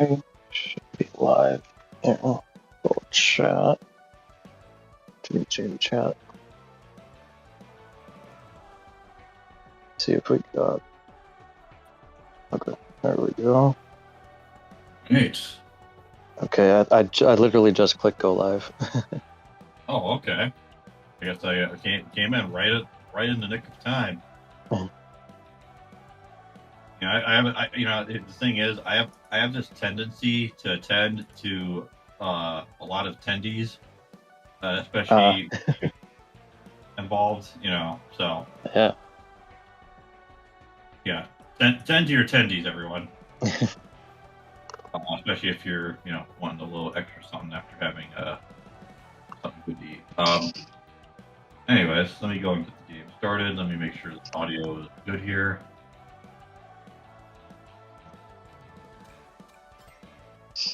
Okay, should be live. Yeah, go chat. YouTube chat. See if we got. Okay, there we go. Great. Okay, I literally just clicked go live. Oh, okay. I guess I came in right in the nick of time. The thing is, I have this tendency to attend to a lot of attendees, especially involved. So Yeah. yeah, tend to your attendees, everyone. Especially if you're wanting a little extra something after having something good to eat. Anyways, let me go and get the game started. Let me make sure the audio is good here.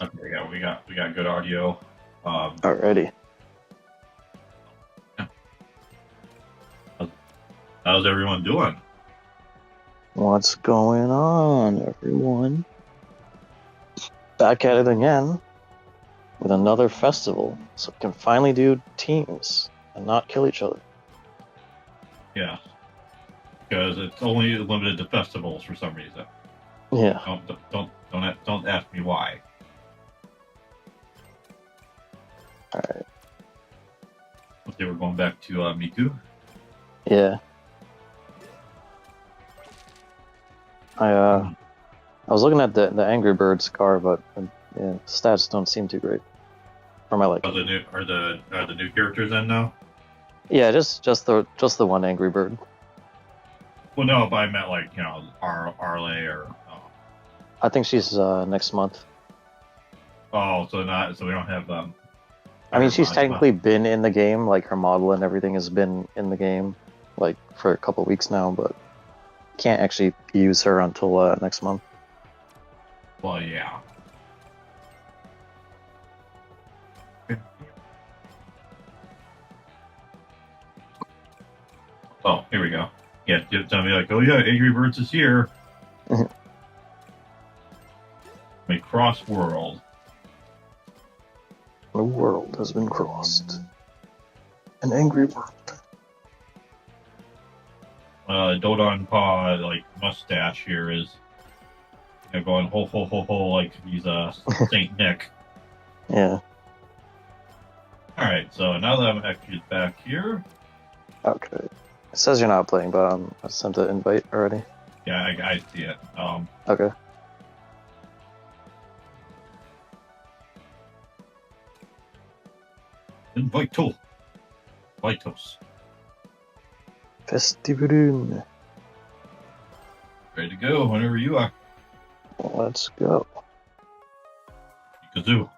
Okay, yeah, we got good audio. Alrighty. How's everyone doing? What's going on, everyone? Back at it again with another festival, so we can finally do teams and not kill each other. Yeah, because it's only limited to festivals for some reason. Yeah. Don't ask me why. All right. Okay, we're going back to Miku. Yeah. I was looking at the Angry Birds car, but yeah, stats don't seem too great for my liking. Are the new characters in now? Yeah, just the one Angry Bird. Well, no, but I meant like Arle or. I think she's next month. Oh, so we don't have I mean, she's Majima. technically been in the game, like her model and everything has been in the game, like for a couple weeks now, but can't actually use her until next month. Well, yeah. Oh, here we go. Yeah, just tell me like, oh yeah, Angry Birds is here. A Crossworld. The world has been crossed. An angry world. Dodon Paw like mustache here is going ho ho ho ho like he's Saint Nick. Yeah. All right, so now that I'm actually back here. Okay. It says you're not playing, but I sent an invite already. Yeah, I see it. Okay. Vitos. Festivalun. Ready to go whenever you are. Let's go. Kazoo.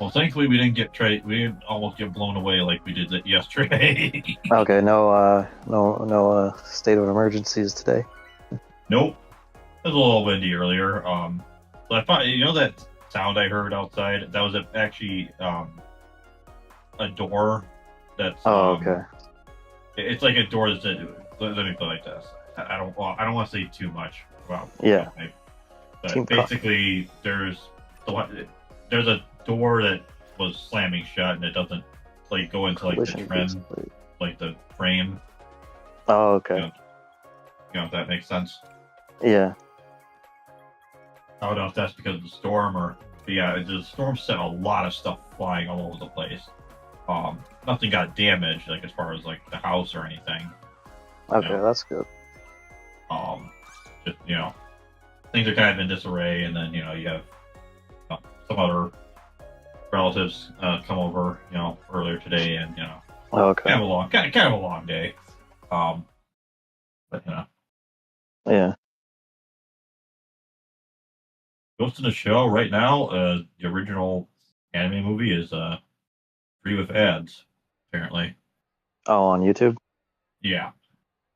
Well, thankfully we didn't almost get blown away like we did yesterday. Okay, no state of emergencies today. Nope. It was a little windy earlier. So I thought that sound I heard outside. That was actually a door. That's okay. It's like a door that's. Let me put it like this. I don't want to say too much about. Yeah. But basically, there's a door that was slamming shut, and it doesn't like go into like the trim, like the frame. Oh, okay. If that makes sense. Yeah. I don't know if that's because of the storm or, but yeah, the storm sent a lot of stuff flying all over the place. Nothing got damaged, like as far as like the house or anything. Okay, that's good. Just things are kind of in disarray, and then you have some other relatives come over, earlier today, and okay. kind of a long day. But yeah. Ghost in the Shell right now, the original anime movie is free with ads, apparently. Oh, on YouTube? Yeah. Of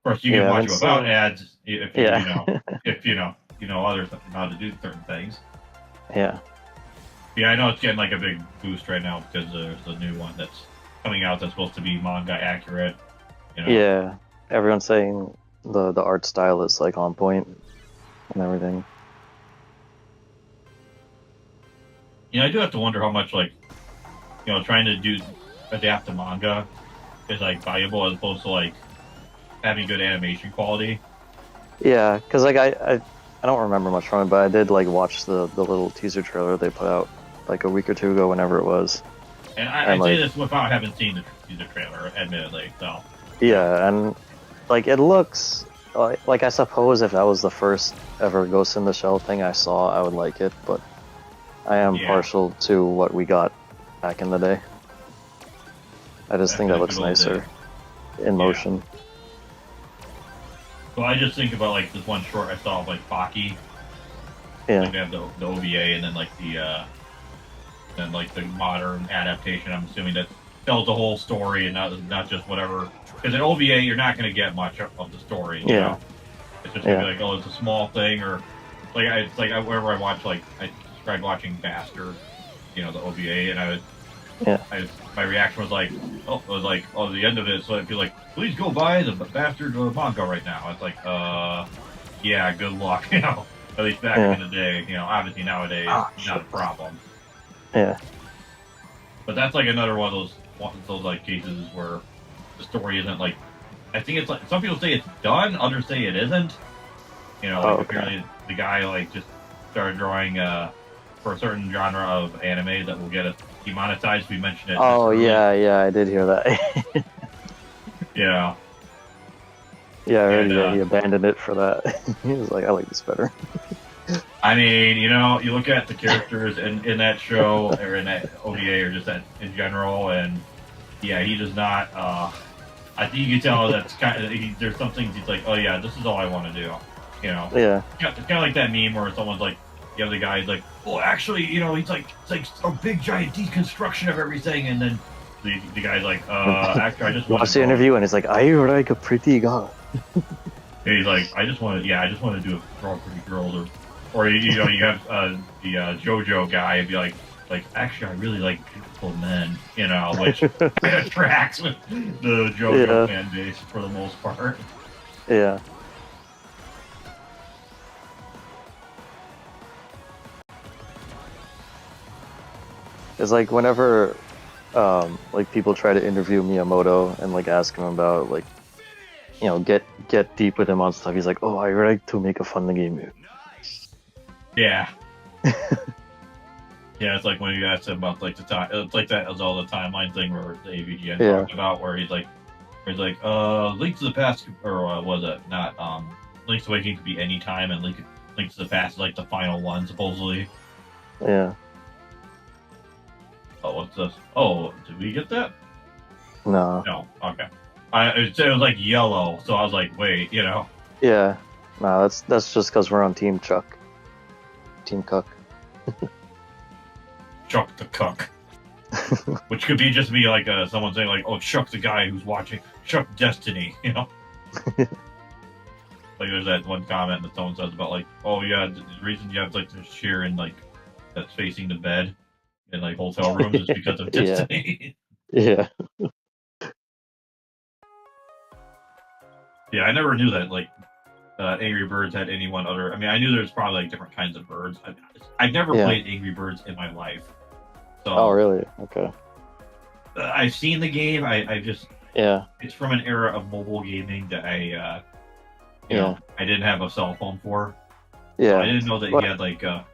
course, you can watch it without ads if you if you know other how to do certain things. Yeah. Yeah, I know it's getting like a big boost right now because there's a new one that's coming out that's supposed to be manga accurate. Yeah. everyone's saying the art style is like on point and everything. I do have to wonder how much like trying to adapt to manga is like valuable as opposed to like having good animation quality. Yeah, because like I don't remember much from it, but I did like watch the little teaser trailer they put out like a week or two ago, whenever it was. And And I say like, this without having seen the trailer, admittedly. So yeah, and like it looks like, I suppose if that was the first ever Ghost in the Shell thing I saw, I would like it, but I am yeah, partial to what we got back in the day. I just back think in that the looks good old days. nicer in Yeah. motion. So I just think about like this one short I saw of like Baki. Yeah, Like they have the OVA and then like the modern adaptation. I'm assuming that tells the whole story and not just whatever. Because in OVA you're not going to get much of the story. yeah, It's just gonna yeah, be like, oh, it's a small thing, or like it's like whenever I watch, like I tried watching Bastard, the OVA, and yeah, my reaction was like, the end of it. So I'd be like, please go buy the Bastard manga right now. It's like, yeah, good luck, At least back yeah, in the day, obviously nowadays oh, not shit. a problem. Yeah, But that's like another one of those like cases where the story isn't like. I think it's like some people say it's done, others say it isn't. oh, Like okay. apparently the guy like just started drawing for a certain genre of anime that will get us demonetized. We mentioned it this Oh early. yeah, yeah, I did hear that. Yeah, Yeah, I heard and he abandoned it for that. He was like, I like this better. I mean, you look at the characters in that show or in that OVA or just that in general, and yeah, he does not. I think you can tell that's kind of there's some things he's like, oh yeah, this is all I want to do. You know, Yeah, it's kind of like that meme where someone's like, the other guy's like, well, actually, he's like, it's like a big giant deconstruction of everything, and then the guy's like, actually, I just you want watch to the draw. interview and he's like, I like a pretty girl. He's like, I just want to do a draw pretty girls, or you have the JoJo guy and be like, actually, I really like beautiful men, which kind of tracks with the JoJo Yeah, fan base for the most part. yeah. It's like whenever like people try to interview Miyamoto and like ask him about like get deep with him on stuff, he's like, oh, I like to make a fun game. Yeah. Yeah, it's like when you asked him about like the time, it's like that was all the timeline thing where the AVGN Yeah, talked about, where he's like, Link to the Past, or was it not? Link's Awakening could be any time, and Link to the Past is like the final one supposedly. yeah. Oh, what's this? Oh, did we get that? No. No. Okay. It was like yellow, so I was like, wait, Yeah. No, that's just because we're on Team Chuck. Team Cuck. Chuck the Cuck. Which could be just me, like someone saying, like, "Oh, Chuck the guy who's watching Chuck Destiny," Like there's that one comment that someone says about like, "Oh yeah, the reason you have like this chair in like that's facing the bed in like hotel rooms is because of Yeah, Destiny." yeah, Yeah, I never knew that like Angry Birds had anyone other. I mean, I knew there's probably like different kinds of birds. I've never yeah. played Angry Birds in my life, Oh, so really? Okay. I've seen the game. I just Yeah, it's from an era of mobile gaming that yeah, I didn't have a cell phone for. So I yeah. didn't know that he But had like yeah,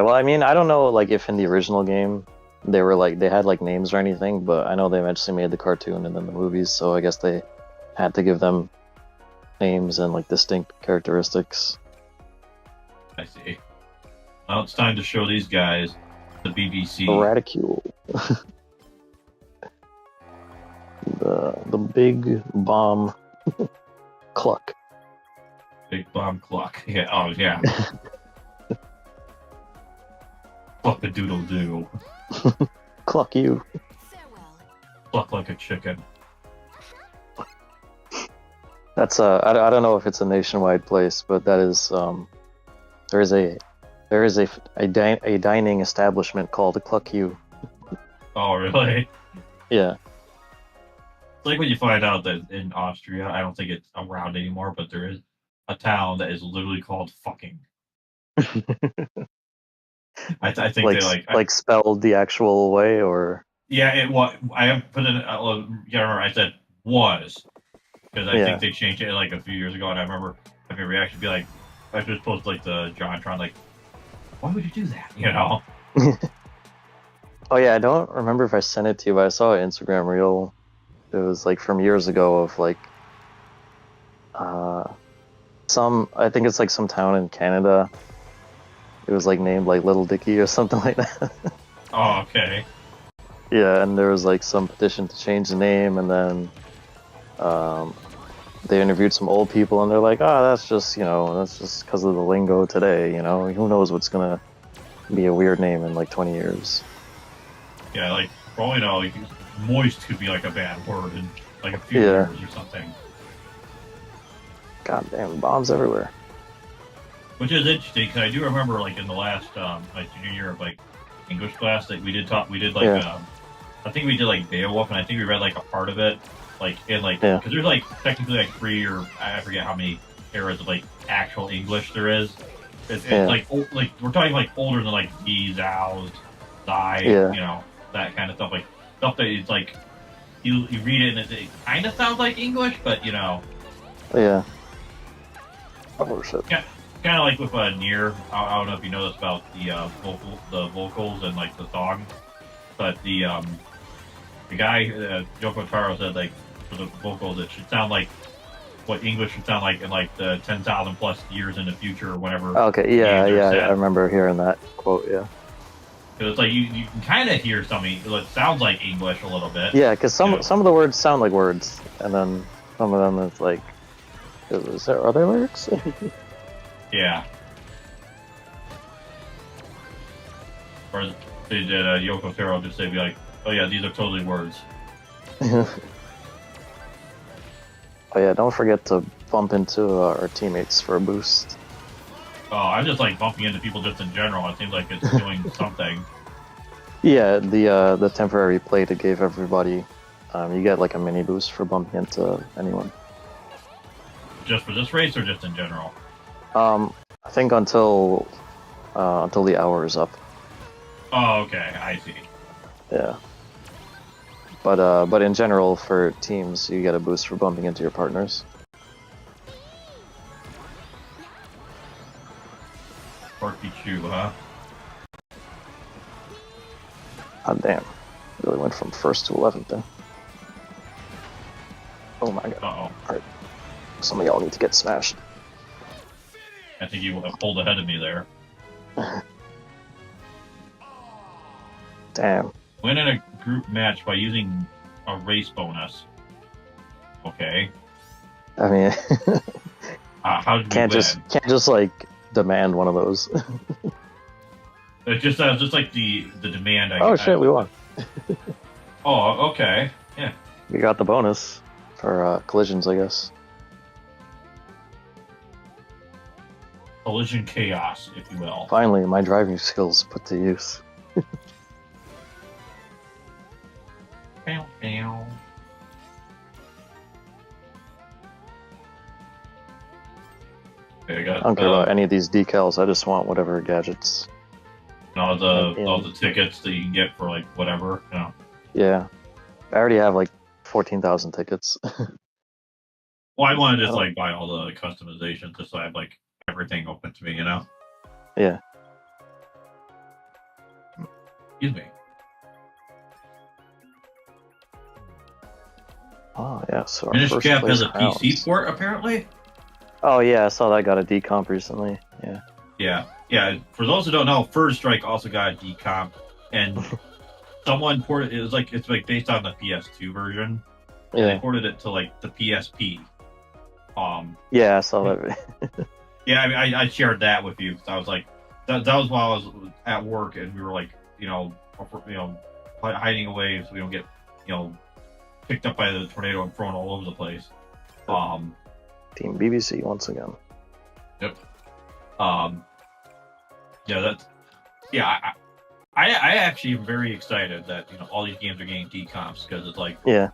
well, I mean, I don't know like if in the original game they were like they had like names or anything, but I know they eventually made the cartoon and then the movies, so I guess they had to give them names and like distinct characteristics. I see. Well, it's time to show these guys the BBC. Radicule, the big bomb cluck. Big Bomb Cluck. Yeah, oh yeah. Cluck a doodle doo. Cluck you. Cluck like a chicken. That's I don't know if it's a nationwide place, but that is there is a dining establishment called Cluck You. Oh really? Yeah. like when you find out that in Austria, I don't think it's around anymore, but there is a town that is literally called fucking. I think they like spelled the actual way, or yeah, it was. I have put in. Yeah, remember I said was because I think yeah. they changed it like a few years ago, and I remember having a reaction be like, I just posted like the JonTron like, why would you do that? You know? Oh yeah, I don't remember if I sent it to you, but I saw an Instagram reel. It was like from years ago of like uh I think it's like some town in Canada. It was like named like Little Dicky or something like that. Oh, okay. Yeah, and there was like some petition to change the name, and then um they interviewed some old people, and they're like, "Oh, that's just because of the lingo today. Who knows what's gonna be a weird name in like 20 years." Yeah, like for all you know, like, moist could be like a bad word in like a few Yeah. years or something. Goddamn bombs everywhere. Which is interesting because I do remember like in the last like junior year of like English class that we did like Yeah. I think we did like Beowulf, and I think we read like a part of it like in like Yeah. because there's like technically like 3 or I forget how many eras of like actual English there is. It's Yeah. like like we're talking like older than like these, ows, thy, Yeah. that kind of stuff, like stuff that is like you read it and it kind of sounds like English, but Yeah. Oh shit. yeah, kind of like with Nier. I don't know if you know this about the vocals and like the song, but the guy Yoko Taro said like for the vocals it should sound like what English should sound like in like the 10,000 plus years in the future or whenever. Okay. Yeah. games are Yeah. set. I remember hearing that quote. Yeah. Because it's like you can kind of hear something that sounds like English a little bit. Yeah, because some of the words sound like words, and then some of them it's like, is there other lyrics? Yeah. Or they did Yoko Taro just say be like, oh yeah, these are totally words. Oh yeah, don't forget to bump into our teammates for a boost. Oh, I'm just like bumping into people just in general. It seems like it's doing something. Yeah, the temporary plate it gave everybody, you get like a mini boost for bumping into anyone. Just for this race or just in general? I think until the hour is up. Oh, okay, I see. Yeah. But in general for teams, you get a boost for bumping into your partners. Porky Chew, huh? God damn. Really went from 1st to 11th then. Oh my god. Uh-oh. Alright. Some of y'all need to get smashed. I think you pulled ahead of me there. Damn. Win in a group match by using a race bonus. Okay. I mean, How did we can't win? just like demand one of those. It's just like the demand. Oh shit, we won. Oh, okay. Yeah. We got the bonus for collisions, I guess. Collision chaos, if you will. Finally, my driving skills put to use. Bow, bow. Okay, I don't care about any of these decals. I just want whatever gadgets. all the tickets that you can get for like whatever. Yeah, I already have like 14,000 tickets. Well, I want to just like buy all the customizations just so I have like everything open to me, Yeah. Excuse me. Oh yeah, so our Minish first Cap place has a crowns. PC port apparently. Oh yeah, I saw that got a decomp recently. Yeah. Yeah. For those who don't know, First Strike also got a decomp, and someone ported it's like based on the PS2 version. And they Yeah. ported it to like the PSP. Yeah, I saw that. Yeah, I mean, I shared that with you because I was like, that was while I was at work and we were like, hiding away so we don't get, picked up by the tornado and thrown all over the place. Team BBC once again. Yep. I actually am very excited that all these games are getting decomps because it's like Yeah.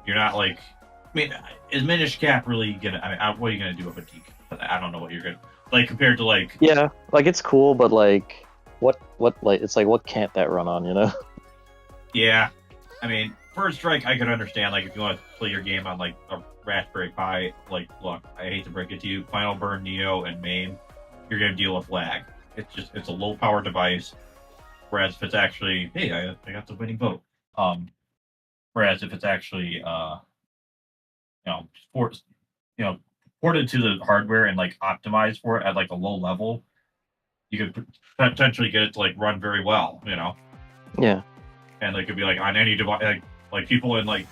You're not like, I mean, is Minish Cap really gonna? I mean, what are you gonna do with a decap? I don't know what you're gonna like compared to like. Yeah, like it's cool, but like, what, like, it's like, what can't that run on, you know? Yeah, I mean, First Strike, I could understand. Like, if you want to play your game on like a Raspberry Pi, like, look, I hate to break it to you, Final Burn, Neo, and MAME, you're gonna deal with lag. It's a low power device. Whereas if it's actually, hey, I got the winning vote. Whereas if it's actually, you know, port, you know, ported to the hardware and like optimized for it at like a low level, you could potentially get it to like run very well, you know. Yeah, And it could be like on any device, like people in like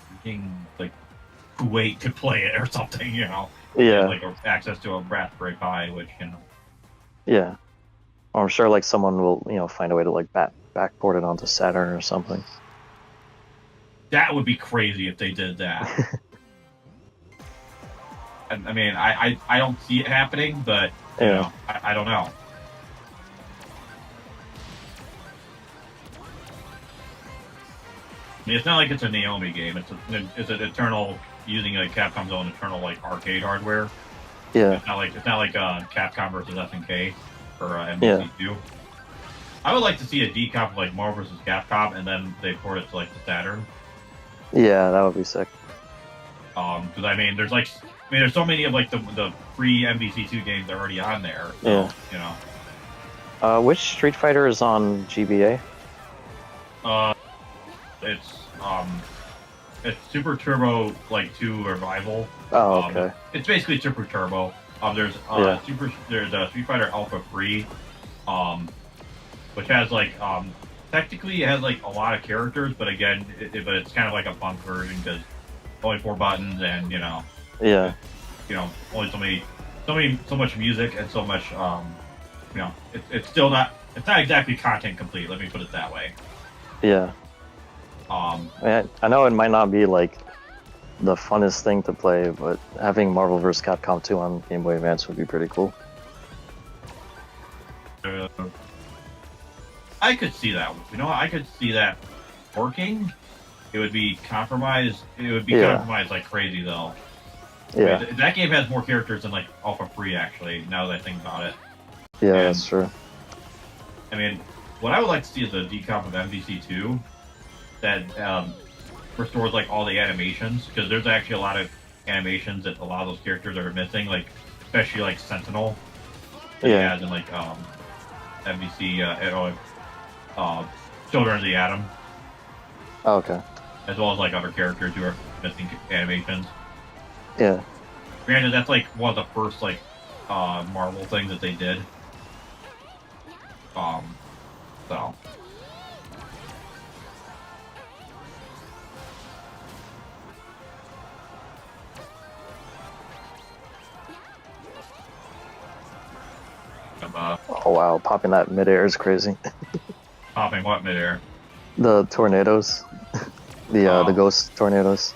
Kuwait could play it or something, you know. Have yeah, like access to a Raspberry Pi, which can. yeah. I'm sure like someone will, find a way to like backport it onto Saturn or something. That would be crazy if they did that. And I mean, I don't see it happening, but you Yeah, know, I don't know. I mean, it's not like it's a Naomi game. It's an Eternal using like Capcom's own Eternal like arcade hardware. yeah, It's not like Capcom versus SNK or yeah, MVC2. I would like to see a decomp of like Marvel versus Capcom, and then they port it to like the Saturn. yeah. That would be sick. Because I mean, there's so many of like the pre MVC2 games that are already on there. So Yeah. you know, Which Street Fighter is on GBA? uh, it's it's Super Turbo like 2 Revival. Oh, okay. It's basically Super Turbo. There's Yeah, there's Street Fighter Alpha 3, um, which has like technically it has like a lot of characters, but again, but it's kind of like a punk version because only 4 buttons and yeah, only so much music and so much it's still not it's not exactly content complete. Let me put it that way. yeah. Um, I know it might not be like the funnest thing to play, but having Marvel vs. Capcom 2 on Game Boy Advance would be pretty cool. uh, I could see that. I could see that working. It would be compromised. It would be Yeah. compromised like crazy though. Yeah, I mean, that game has more characters than like Alpha 3 actually. Now that I think about it, yeah, and that's true. I mean, what I would like to see is a decomp of MVC2 that restores like all the animations because there's actually a lot of animations that a lot of those characters are missing, like especially like Sentinel. Yeah. And like MVC, Children of the Atom, Oh, okay. as well as like other characters who are missing animations. Yeah. Granted, that's like one of the first like Marvel things that they did. So. Oh wow, popping that midair is crazy. Popping what midair? The tornadoes, the ghost tornadoes.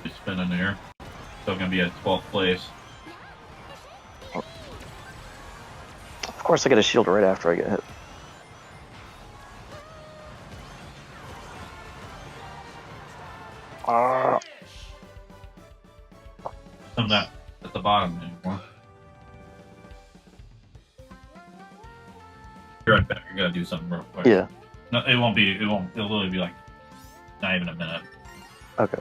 Just spinning there. Still gonna be at 12th place. Of course, I get a shield right after I get hit. I'm not at the bottom anymore. You're right back. You're gonna do something real quick. Yeah. No, it won't be. It won't. It'll literally be like not even a minute. Okay.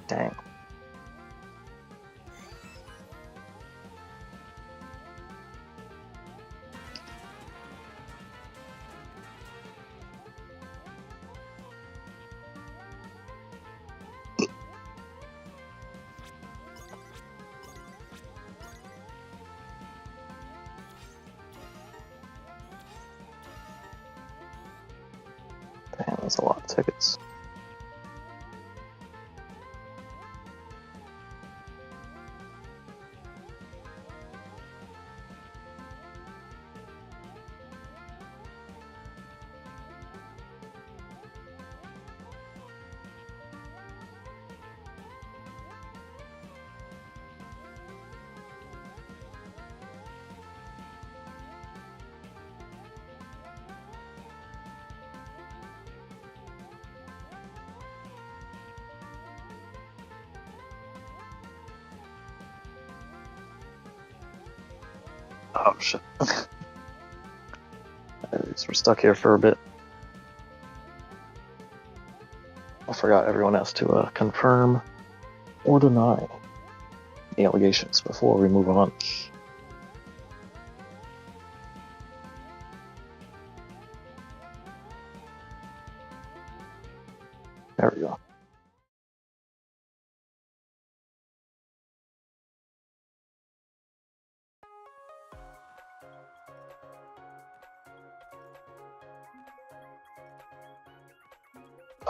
Dang. Damn, that's a lot of tickets. Oh shit. Alright, so we're stuck here for a bit. I forgot everyone has to confirm or deny the allegations before we move on. There we go.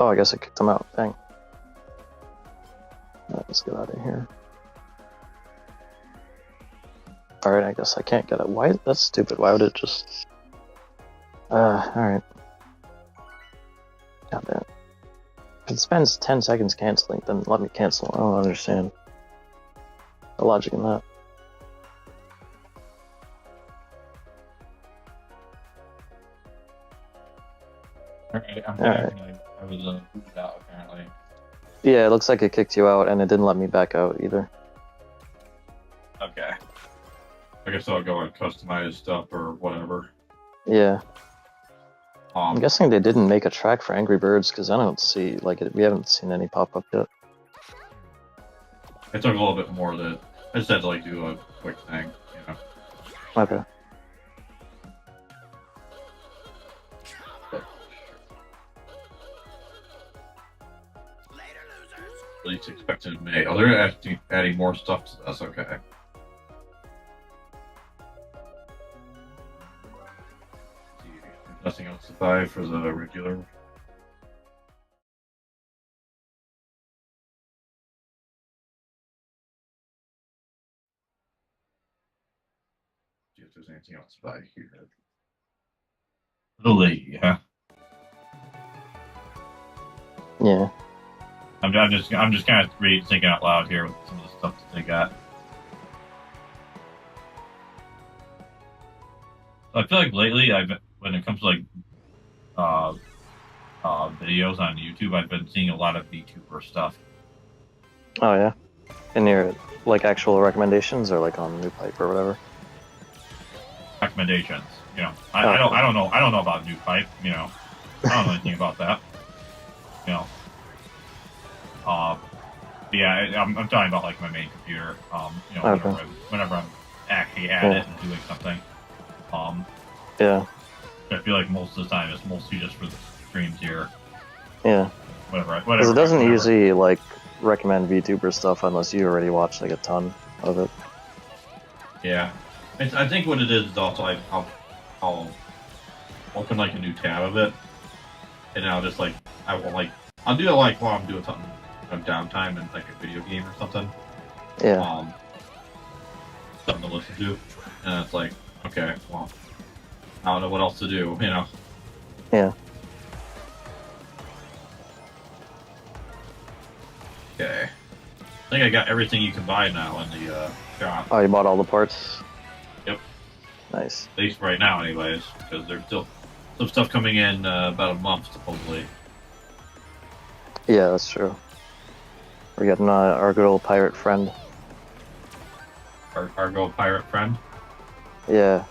Oh, I guess I kicked them out. Dang. Alright, let's get out of here. Alright, I guess I can't get it. Why? That's stupid. Why would it just... alright. God damn it. If it spends 10 seconds canceling, then let me cancel. I don't understand the logic in that. Alright, I'm back. I was booted out apparently. Yeah, it looks like it kicked you out, and it didn't let me back out either. Okay. I guess I'll go and customize stuff or whatever. Yeah. I'm guessing they didn't make a track for Angry Birds because I don't see, like, we haven't seen any pop up yet. It took a little bit more that I just had to like do a quick thing, you know. Okay. Release expected in May. Oh, they're actually adding more stuff to this. Okay. Nothing else to buy for the regular. See if there's anything else to buy here. Really, yeah. Yeah. I'm just kind of thinking out loud here with some of the stuff that they got. I feel like lately, when it comes to like videos on YouTube, I've been seeing a lot of VTuber stuff. Oh yeah. And your like actual recommendations, or like on New Pipe or whatever. Recommendations, you know. I don't know about New Pipe, you know. I don't know anything about that, you know. Yeah, I'm talking about like my main computer. You know, Okay. whenever I'm actually at it and doing something. Yeah. I feel like most of the time it's mostly just for the streams here. Yeah. Whatever. Because it doesn't usually like recommend VTuber stuff unless you already watch like a ton of it. Yeah, I think what it is also I'll open like a new tab of it, and I'll just like I'll do it like while I'm doing something of downtime in like a video game or something. Yeah. Something to listen to, and it's like, okay, well, I don't know what else to do, you know. Yeah. Okay. I think I got everything you can buy now in the shop. Oh, you bought all the parts? Yep. Nice. At least right now, anyways, because there's still some stuff coming in about a month, supposedly. Yeah, that's true. We're getting our good old pirate friend. Our go pirate friend? Yeah.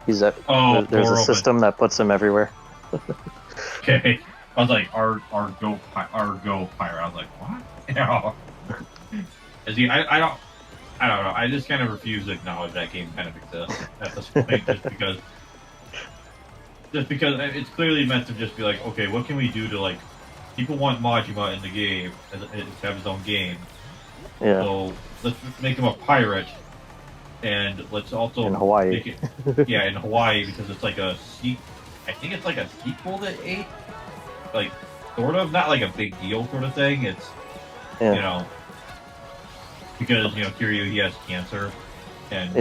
He's at. Oh, there's a system that puts him everywhere. Okay. I was like, our go pirate. I was like, what? You know, is he? I don't know. I just kind of refuse to acknowledge that game kind of exists at this point, just because it's clearly meant to just be like, okay, what can we do to like, people want Majima in the game to have his own game. Yeah. So let's make him a pirate, and let's also in Hawaii. make it, yeah, in Hawaii, because it's like I think it's like a sequel to 8. Like, sort of, not like a big deal sort of thing. It's, you know, because, you know, Kiryu, he has cancer, and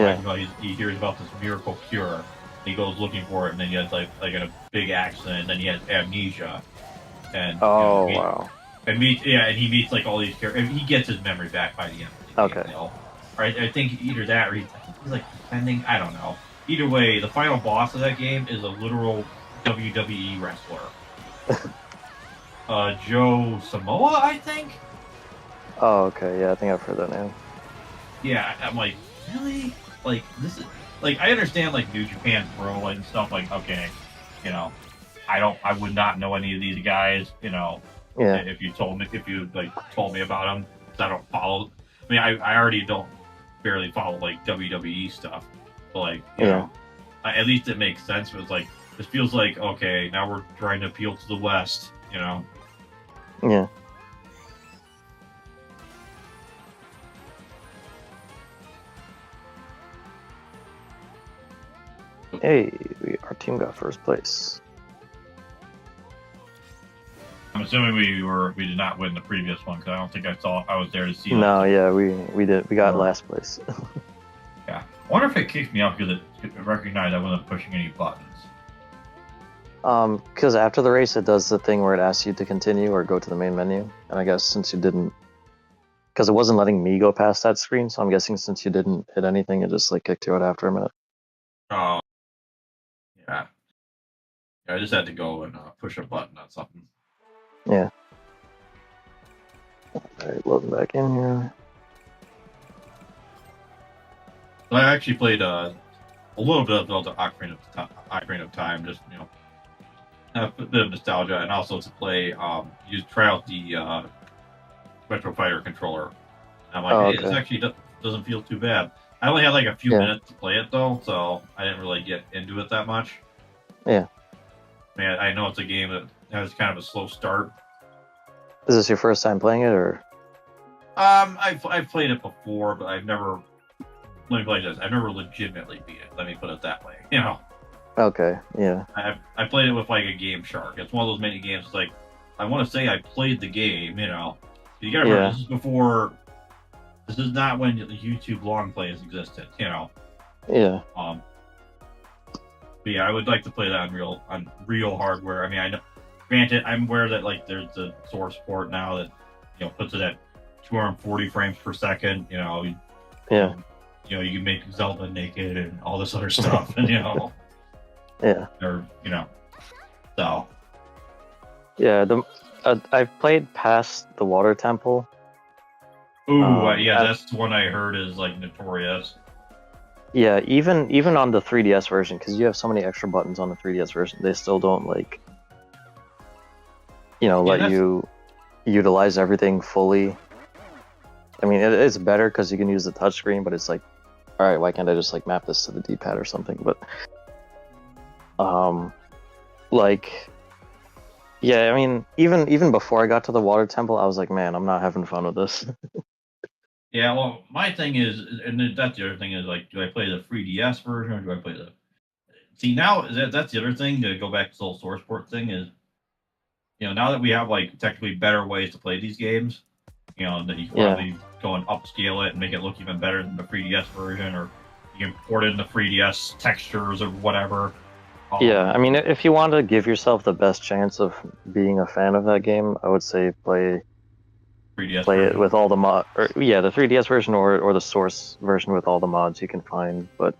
he hears about this miracle cure. He goes looking for it, and then he has like a big accident, and then he has amnesia. And wow. And he meets like all these characters. He gets his memory back by the end of the game. You know? Right? I think either that or he's like defending. I don't know. Either way, the final boss of that game is a literal WWE wrestler. Joe Samoa, I think. Oh, okay. Yeah, I think I've heard that name. Yeah, I'm like, really? Like, this is like I understand like New Japan Pro and stuff. Like, okay, you know, I would not know any of these guys. You know, Yeah, if you like told me about them, 'cause I don't follow. I mean, I already don't barely follow like WWE stuff, but like you yeah, know, at least it makes sense. But it's like this feels like okay, now we're trying to appeal to the West. You know. yeah. Hey, our team got first place. I'm assuming we did not win the previous one because I don't think I was there to see. No, yeah, we did. We got last place. Yeah, I wonder if it kicked me off because it recognized I wasn't pushing any buttons. Because after the race, it does the thing where it asks you to continue or go to the main menu. And I guess since you didn't, because it wasn't letting me go past that screen, so I'm guessing since you didn't hit anything, it just like kicked you out after a minute. Oh, yeah. I just had to go and push a button on something. Yeah. Alright, loading back in here. But I actually played a little bit of Zelda Ocarina of Time, just a bit of nostalgia, and also to play try out the Retro Fighter controller. And I'm like, Oh, hey, this actually doesn't feel too bad. I only had like a few minutes to play it though, so I didn't really get into it that much. Yeah. I mean, I know it's a game that has kind of a slow start. Is this your first time playing it, or? I've played it before, but I've never. Let me play this. I've never legitimately beat it. Let me put it that way. You know. Okay. Yeah. I played it with like a Game Shark. It's one of those mini games. Like I want to say I played the game. You know. You gotta remember this is before. This is not when YouTube long plays existed. You know. Yeah. But yeah, I would like to play that on real hardware. I mean, I know. Granted, I'm aware that like there's the source port now that puts it at 240 frames per second. Yeah. You can make Zelda naked and all this other stuff, and Yeah. or so. Yeah. I've played past the water temple. Ooh, yeah, that's the one I heard is like notorious. Yeah, even on the 3DS version, because you have so many extra buttons on the 3DS version, they still don't like, let you utilize everything fully. I mean, it's better because you can use the touchscreen, but it's like, all right, why can't I just like map this to the D-pad or something? But, like, yeah, I mean, even before I got to the water temple, I was like, man, I'm not having fun with this. Yeah, well, my thing is, and that's the other thing is like, do I play the 3DS version or do I play the? See, now that's the other thing to go back to the whole source port thing is, now that we have like technically better ways to play these games, that you can probably go and upscale it and make it look even better than the 3DS version, or you can port in the 3DS textures or whatever. Yeah, I mean, if you want to give yourself the best chance of being a fan of that game, I would say play 3DS play version. it with all the mod, or yeah, the 3DS version or the source version with all the mods you can find. But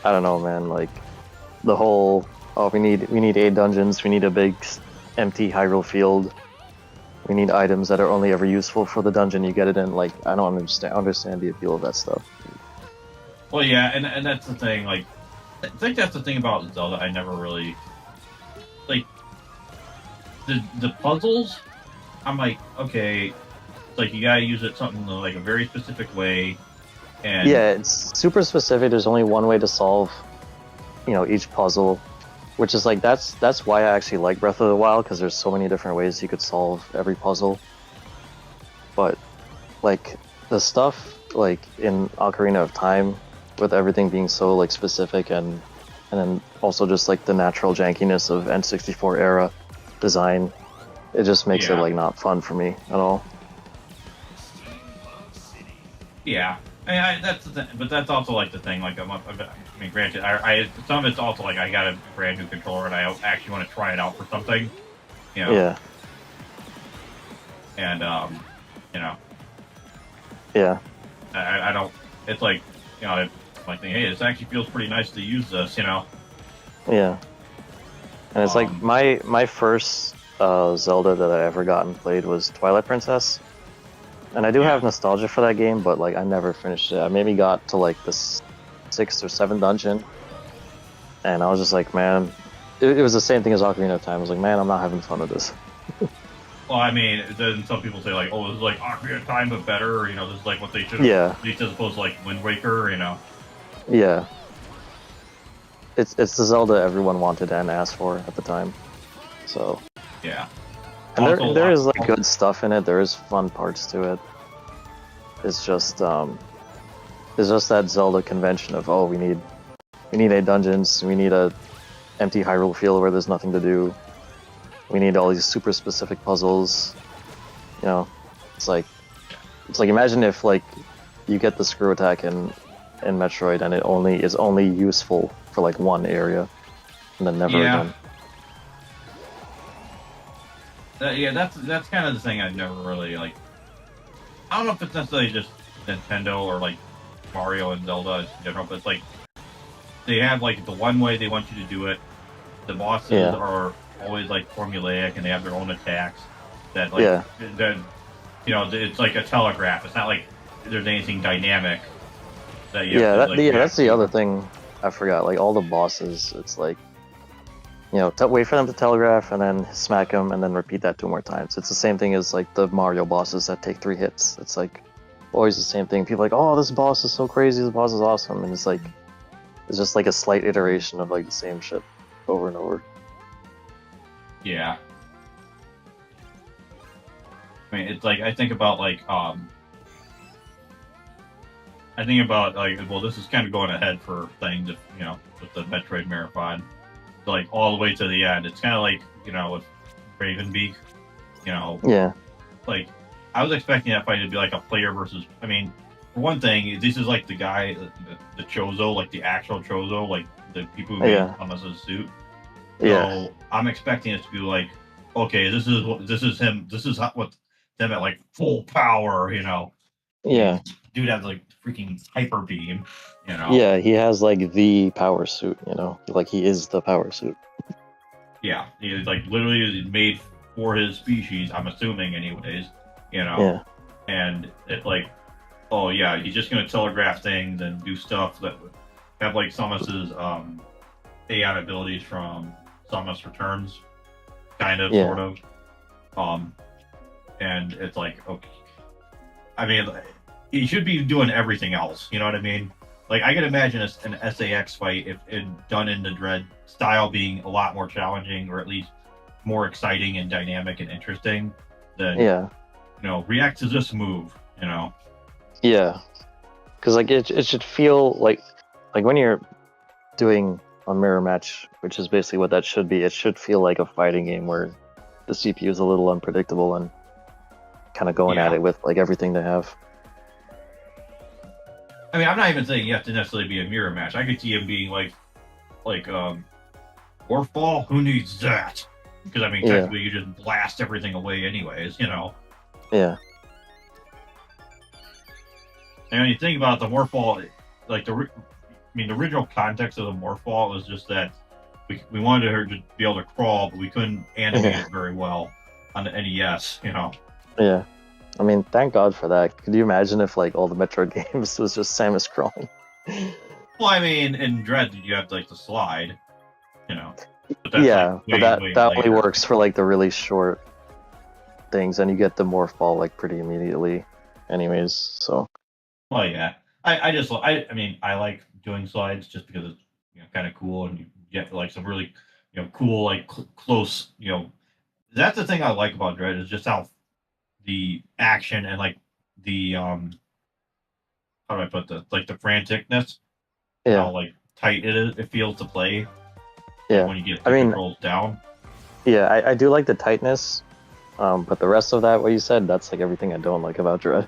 I don't know, man. Like the whole we need 8 dungeons, we need a big empty Hyrule field, we need items that are only ever useful for the dungeon you get it in. Like I don't understand the appeal of that stuff. Well, yeah, and that's the thing. Like, I think that's the thing about Zelda. I never really like the puzzles. I'm like, okay, it's like you gotta use it something like a very specific way. And yeah, it's super specific. There's only one way to solve, each puzzle, which is like that's why I actually like Breath of the Wild, because there's so many different ways you could solve every puzzle. But like the stuff like in Ocarina of Time, with everything being so like specific and then also just like the natural jankiness of N64 era design, it just makes it like not fun for me at all. Yeah, that's the thing, but that's also like the thing. Like, I mean, granted, some of it's also like I got a brand new controller and I actually want to try it out for something, Yeah. And Yeah. I don't. It's like I'm like thinking, hey, this actually feels pretty nice to use this, Yeah. And it's like my first Zelda that I ever got and played was Twilight Princess. And I do Yeah. have nostalgia for that game, but like I never finished it. I maybe got to like the sixth or seventh dungeon, and I was just like, man, it was the same thing as Ocarina of Time. I was like, man, I'm not having fun with this. Well, I mean, then some people say like, oh, this is like Ocarina of Time but better, or, this is like what they should have, Yeah, at least as opposed to like Wind Waker. yeah. It's the Zelda everyone wanted and asked for at the time. So, Yeah. and Also, there is like good stuff in it. There is fun parts to it. It's just that Zelda convention of, oh, we need 8 dungeons, we need a empty Hyrule field where there's nothing to do. We need all these super specific puzzles. It's like imagine if like you get the screw attack in Metroid and it is only useful for like one area and then never again. Yeah, that's kind of the thing I've never really like. I don't know if it's necessarily just Nintendo or like Mario and Zelda in general, but it's like they have like the one way they want you to do it. The bosses are always like formulaic and they have their own attacks that like then it's like a telegraph. It's not like there's anything dynamic that you have to, like, that's the other thing I forgot. Like all the bosses, it's like wait for them to telegraph and then smack them and then repeat that 2 more times. It's the same thing as like the Mario bosses that take 3 hits. It's like always the same thing. People are like, oh, this boss is so crazy, this boss is awesome, and it's just like a slight iteration of like the same shit over and over. Yeah. I mean, it's like I think about like well, this is kind of going ahead for things, with the Metroid Marathon, like all the way to the end. It's kind of like with Ravenbeak, Yeah. Like I was expecting that fight to be like a player versus. I mean, for one thing, this is like the guy, the Chozo, like the actual Chozo, like the people who made Thomas's suit. So I'm expecting it to be like, okay, this is him. This is what them at like full power, Yeah. Dude has like freaking hyper beam, Yeah, he has like the power suit, like he is the power suit. Yeah, he's like literally made for his species. I'm assuming, anyways, Yeah. And it's like, oh yeah, he's just gonna telegraph things and do stuff that would have like Samus's AI abilities from Samus Returns, kind of, sort of. And it's like, okay, I mean, he should be doing everything else. You know what I mean? Like, I could imagine an SAX fight, if it done in the Dread style, being a lot more challenging, or at least more exciting and dynamic and interesting than, react to this move, Yeah. Because, like, it should feel like when you're doing a mirror match, which is basically what that should be, it should feel like a fighting game where the CPU is a little unpredictable and kind of going at it with, like, everything they have. I mean, I'm not even saying you have to necessarily be a mirror match. I could see him being like Morph Ball. Who needs that? Because I mean, technically, you just blast everything away, anyways. Yeah. And when you think about the Morph Ball, like the original context of the Morph Ball was just that we wanted her to be able to crawl, but we couldn't animate it very well on the NES. Yeah. I mean, thank God for that. Could you imagine if, like, all the Metroid games was just Samus crawling? Well, I mean, in Dread, you have, like, the slide, But that's, like, that only works for, like, the really short things, and you get the Morph Ball, like, pretty immediately anyways, so. Well, yeah. I mean, I like doing slides just because it's, kind of cool, and you get, like, some really, cool, like, close, That's the thing I like about Dread, is just how the action and like the how do I put this, like the franticness, how like tight it feels to play when you get the controls down. I do like the tightness, but the rest of that, what you said, that's like everything I don't like about Dread.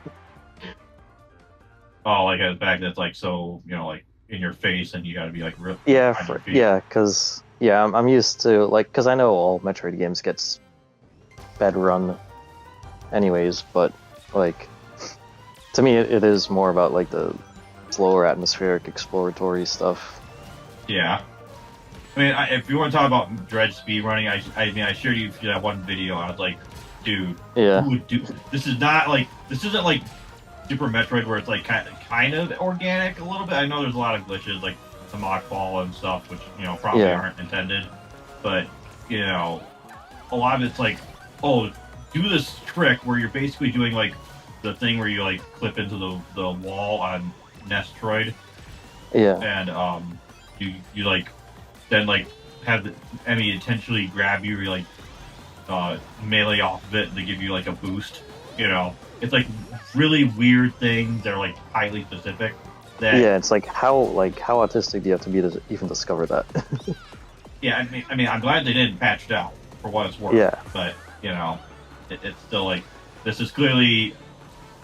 Oh, like the fact that's like so, like in your face, and you got to be like real. Because I'm used to, like, because I know all Metroid games gets bed run anyways, but like to me it is more about like the slower atmospheric exploratory stuff. Yeah, I mean, if you want to talk about Dread speed running, I mean, I showed you that one video. I was like, dude, Yeah. who would do? This isn't like Super Metroid where it's like kind of organic a little bit. I know there's a lot of glitches like the mock ball and stuff, which probably Yeah. aren't intended, but a lot of it's like, oh, do this trick where you're basically doing like the thing where you like clip into the wall on Nestroid, Yeah. and you like then like have the enemy intentionally grab you, or like melee off of it to give you like a boost. It's like really weird things that are like highly specific. Yeah, it's like how autistic do you have to be to even discover that? Yeah, I mean, I'm glad they didn't patch it out for what it's worth. Yeah. But it's still like this is clearly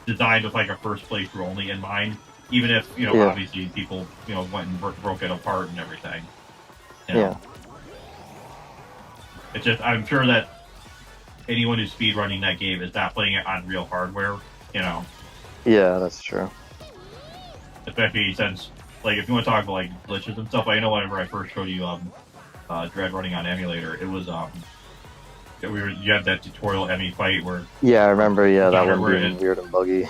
designed with like a first playthrough only in mind. Even if obviously people went and broke it apart and everything. Yeah. It's just I'm sure that anyone who's speedrunning that game is not playing it on real hardware. Yeah, that's true. Especially since like if you want to talk about like glitches and stuff, I know whenever I first showed you Dread running on emulator, it was you had that tutorial Emmy fight where I remember that one being weird and buggy.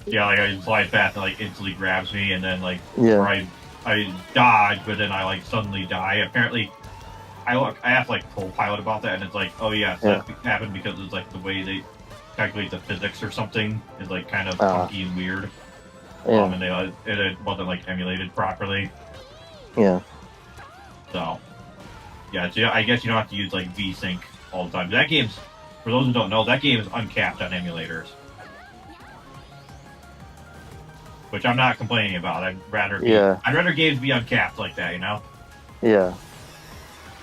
Yeah, like I slide past and like instantly grabs me, and then like Yeah. or I dodge, but then I like suddenly die. Apparently, I asked like co-pilot about that, and it's like, oh yeah, that happened because it's like the way they calculate the physics or something is like kind of funky and weird. Yeah. And it wasn't like emulated properly. Yeah. So yeah, I guess you don't have to use like VSync all the time. That game's, for those who don't know, that game is uncapped on emulators. Which I'm not complaining about. I'd rather games be uncapped like that, Yeah.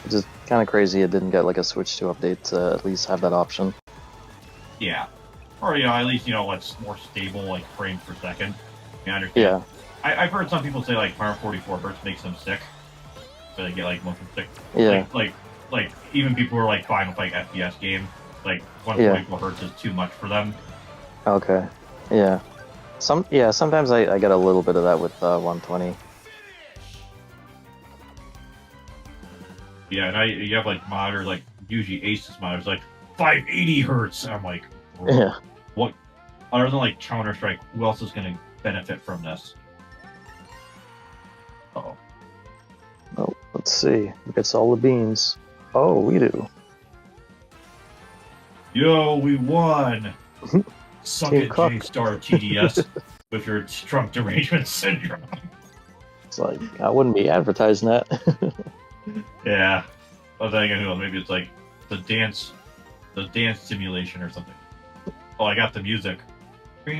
It's just kind of crazy it didn't get like a Switch 2 update to at least have that option. Yeah. Or at least what's more stable, like frames per second. I understand. Yeah. I've heard some people say like 144 hertz makes them sick. So they get like motion sick. Yeah. Like even people who are like fine with like FPS games, like 144 hertz is too much for them. Okay. Yeah. Sometimes I get a little bit of that with 120. Yeah, and you have like monitor, like usually Asus monitors like 580 hertz. I'm like, Yeah. What other than like Counter-Strike, who else is gonna benefit from this? Uh-oh. Oh, let's see. Who gets all the beans? Oh, we do. Yo, we won! Suck Team it, Cook. J-Star TDS, with your trunk derangement syndrome. It's like, I wouldn't be advertising that. Yeah. I was thinking, who knows, maybe it's like the dance simulation or something. Oh, I got the music. But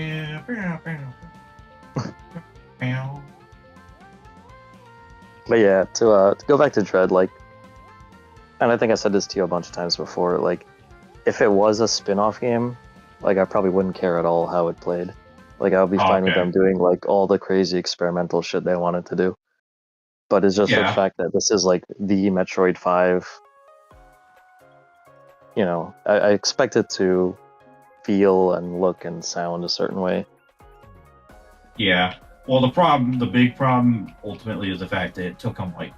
yeah, to go back to Dread, like, and I think I said this to you a bunch of times before, like, if it was a spin-off game, like, I probably wouldn't care at all how it played. Like, I would be fine with them doing, like, all the crazy experimental shit they wanted to do. But it's just the fact that this is, like, the Metroid 5. I expect it to feel and look and sound a certain way. Yeah. Well, the big problem, ultimately, is the fact that it took them like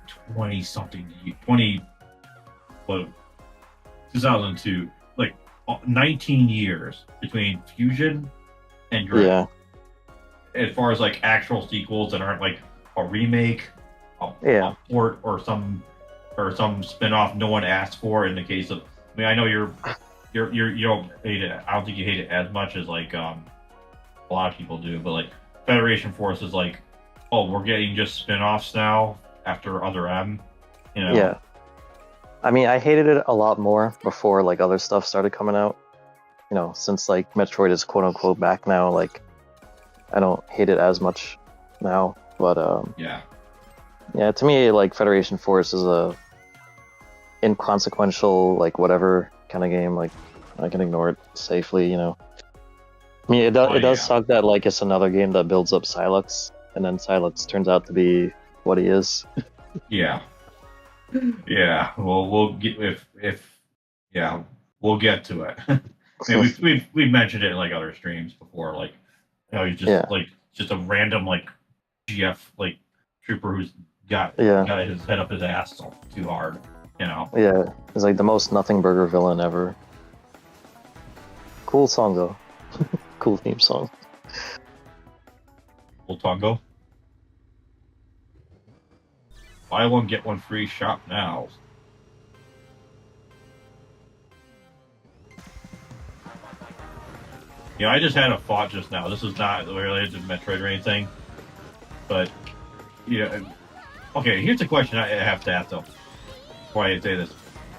2002, like 19 years between Fusion and Dread. Yeah. As far as like actual sequels that aren't like a remake, a port, or some spin-off no one asked for. In the case of, I mean, I know you don't hate it. I don't think you hate it as much as like a lot of people do, but like Federation Force is like, oh, we're getting just spin-offs now after Other M. Yeah. I mean, I hated it a lot more before like other stuff started coming out. Since like Metroid is quote unquote back now, like I don't hate it as much now. But yeah, to me, like Federation Force is a inconsequential, like whatever kind of game. Like I can ignore it safely. I mean, it does suck that like it's another game that builds up Silex, and then Silex turns out to be what he is. Yeah. Yeah. Well, we'll get we'll get to it. I mean, we've mentioned it in like other streams before, like he's just like just a random like GF like trooper who's got his head up his ass too hard. Yeah, he's like the most nothing burger villain ever. Cool song though. Cool theme song. Old Tongo. Buy one get one free. Shop now. Yeah, I just had a thought just now. This is not related to Metroid or anything, but yeah. Okay, here's a question I have to ask though. Before I say this,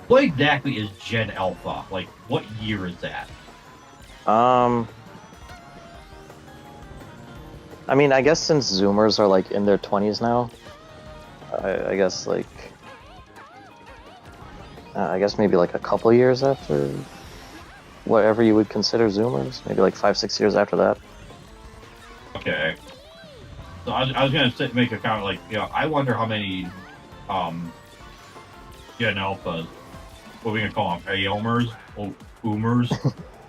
what exactly is Gen Alpha? Like, what year is that? I mean, I guess since Zoomers are like in their 20s now, I guess like, I guess maybe like a couple years after whatever you would consider Zoomers, maybe like 5-6 years after that. Okay. So I was gonna make a comment like, I wonder how many Gen Alphas, what are we gonna call them? Aomers? Oomers?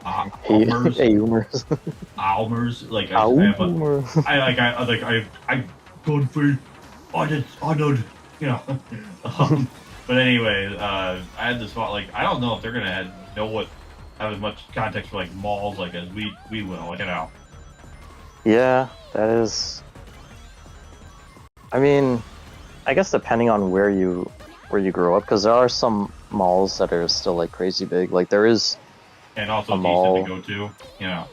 Almers? Humors. Almers? Like Almers. I don't feel honored, but anyway, I had this thought, like, I don't know if they're gonna have as much context for like malls like as we will, like, Yeah, that is. I mean, I guess depending on where you grow up, because there are some malls that are still like crazy big. Like there is and also a decent mall. to go to,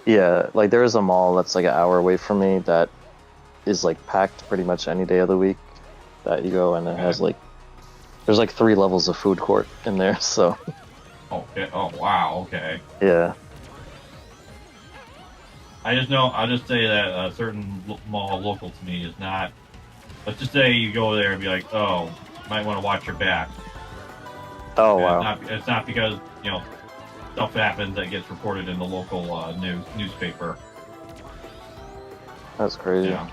Yeah, like there is a mall that's like an hour away from me that is like packed pretty much any day of the week that you go, and it has like there's like 3 levels of food court in there. So. Okay. Oh wow. Okay. Yeah. I'll just say that a certain mall local to me is not. Let's just say you go there and be like, oh, you might want to watch your back. Oh wow. It's not because stuff happens that gets reported in the local newspaper. That's crazy. Yeah.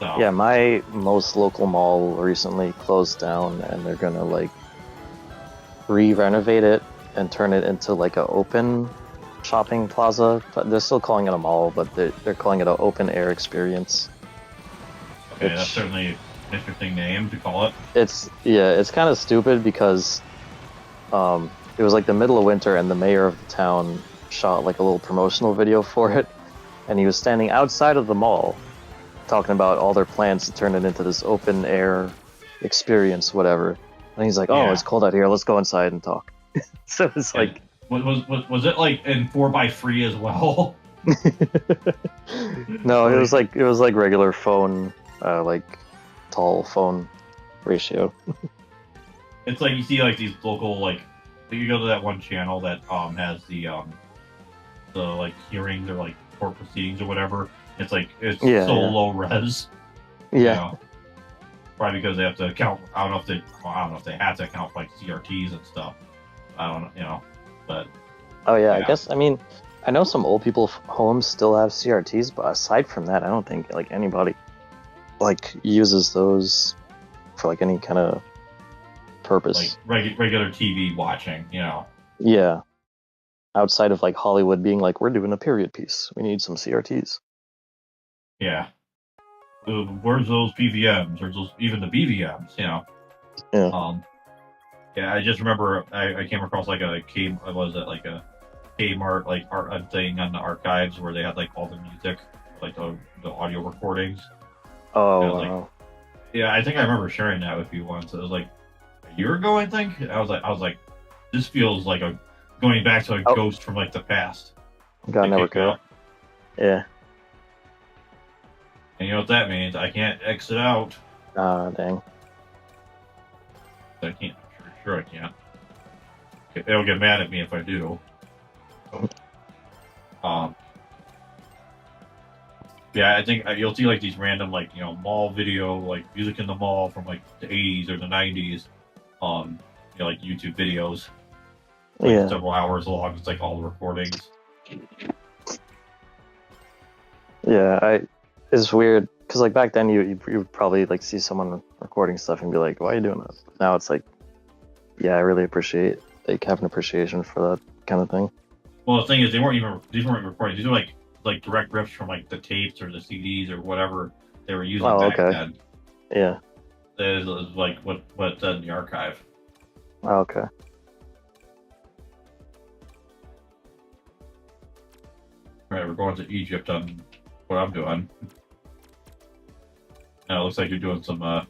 So. Yeah, my most local mall recently closed down, and they're gonna like re-renovate it and turn it into like an open shopping plaza. They're still calling it a mall, but they're calling it an open air experience. Okay, that's certainly an interesting name to call it. It's kind of stupid because it was like the middle of winter, and the mayor of the town shot like a little promotional video for it, and he was standing outside of the mall talking about all their plans to turn it into this open air experience, whatever. And he's like, "Oh, it's cold out here. Let's go inside and talk." So it's like, was it like in 4x3 as well? No, it was like regular phone, like tall phone ratio. It's like you see like these local, like you go to that one channel that has the like hearings or like court proceedings or whatever. It's like low res. Yeah. Probably because they have to count. I don't know if they have to count like CRTs and stuff. I don't know, but. Oh yeah, I guess. I mean, I know some old people's homes still have CRTs, but aside from that, I don't think like anybody like uses those for like any kind of purpose. Like regular TV watching, Yeah. Outside of like Hollywood being like, we're doing a period piece, we need some CRTs. Yeah. Where's those PVMs? Or even the BVMs? Yeah. Yeah. I just remember I came across like a Kmart like art thing on the archives where they had like all the music, like the audio recordings. Oh wow. Like, yeah, I think I remember sharing that with you once. It was like a year ago, I think. I was like, this feels like going back to a ghost from like the past. God never could. Yeah. And you know what that means? I can't exit out. Dang. I can't. Sure I can't. It'll get mad at me if I do. Yeah, I think you'll see like these random like mall video, like music in the mall from like the 80s or the 90s, like YouTube videos, like several hours long. It's like all the recordings. Yeah, it's weird because like back then you would probably like see someone recording stuff and be like, why are you doing that? Now it's like, yeah, I really appreciate have an appreciation for that kind of thing. Well, the thing is, these weren't recordings. These were like direct rips from like the tapes or the CDs or whatever they were using back then. Yeah. That is like what's in the archive. Oh, okay. All right, we're going to Egypt on what I'm doing. Now it looks like you're doing some what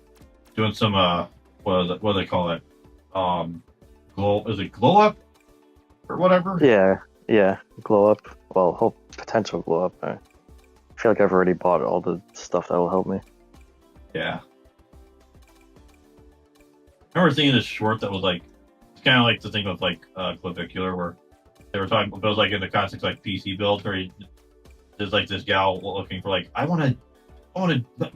do they call it? Glow, is it glow up or whatever? Yeah, glow up. Well, hope potential glow up. I feel like I've already bought all the stuff that will help me. Yeah. I remember seeing this short that was like, it's kind of like the thing with like clavicular where they were talking, but it was like in the context like PC build where there's like this gal looking for like, I want to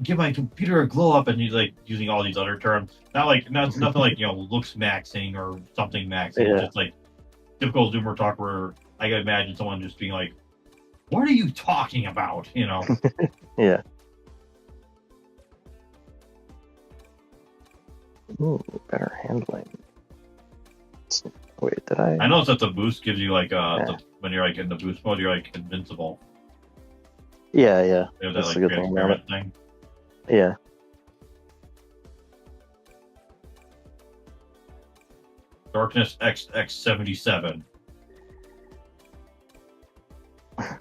give my computer a glow up, and he's like using all these other terms. Nothing like looks maxing or something maxing. It's Yeah. just like typical Zoomer talk where I can imagine someone just being like, "What are you talking about?" Yeah. Ooh, better handling. Wait, did I? I noticed that the boost gives you like when you're like in the boost mode, you're like invincible. Yeah. There's that That's like a good thing about it. transparent thing. Yeah. Darkness XX77. I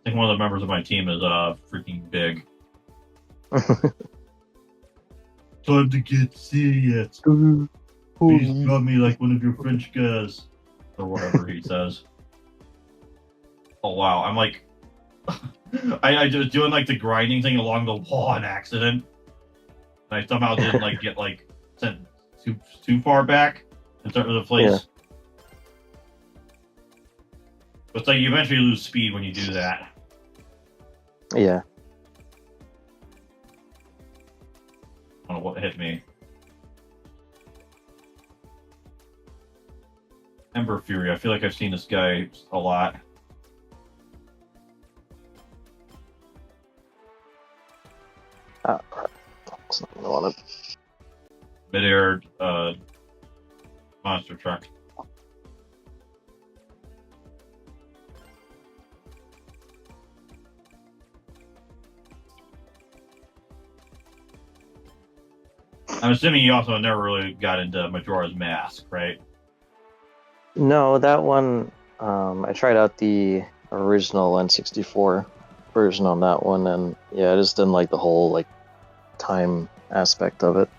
think one of the members of my team is freaking big. Time to get serious. Please draw me like one of your French guys, or whatever he says. Oh wow, I'm like, I just doing like the grinding thing along the wall on accident, and I somehow didn't like get like sent too far back in terms of the place. Yeah. But it's like you eventually lose speed when you do that. Yeah. I don't know what hit me. Ember Fury. I feel like I've seen this guy a lot. That's not what I wanted. Mid-air monster truck. I'm assuming you also never really got into Majora's Mask, right? No, that one. I tried out the original N64 version on that one, and yeah, I just didn't like the whole like time aspect of it.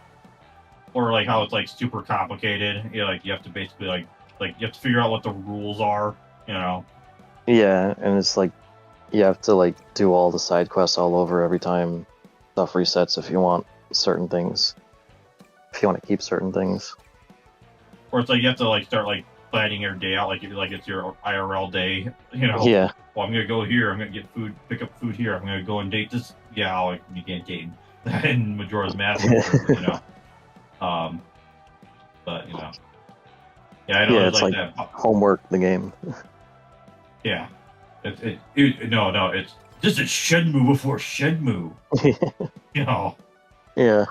Or like how it's like super complicated. Like you have to basically like you have to figure out what the rules are. Yeah, and it's like you have to like do all the side quests all over every time stuff resets if you want certain things. If you want to keep certain things. Or it's like you have to like start like planning your day out like it's your IRL day. Yeah. Well, I'm gonna go here. I'm gonna get food, pick up food here. I'm gonna go and date this. Yeah, like you can't date in Majora's Mask. But yeah, I know Yeah, it's like that. Homework the game. Yeah, no, it's this is Shenmue before Shenmue. Yeah.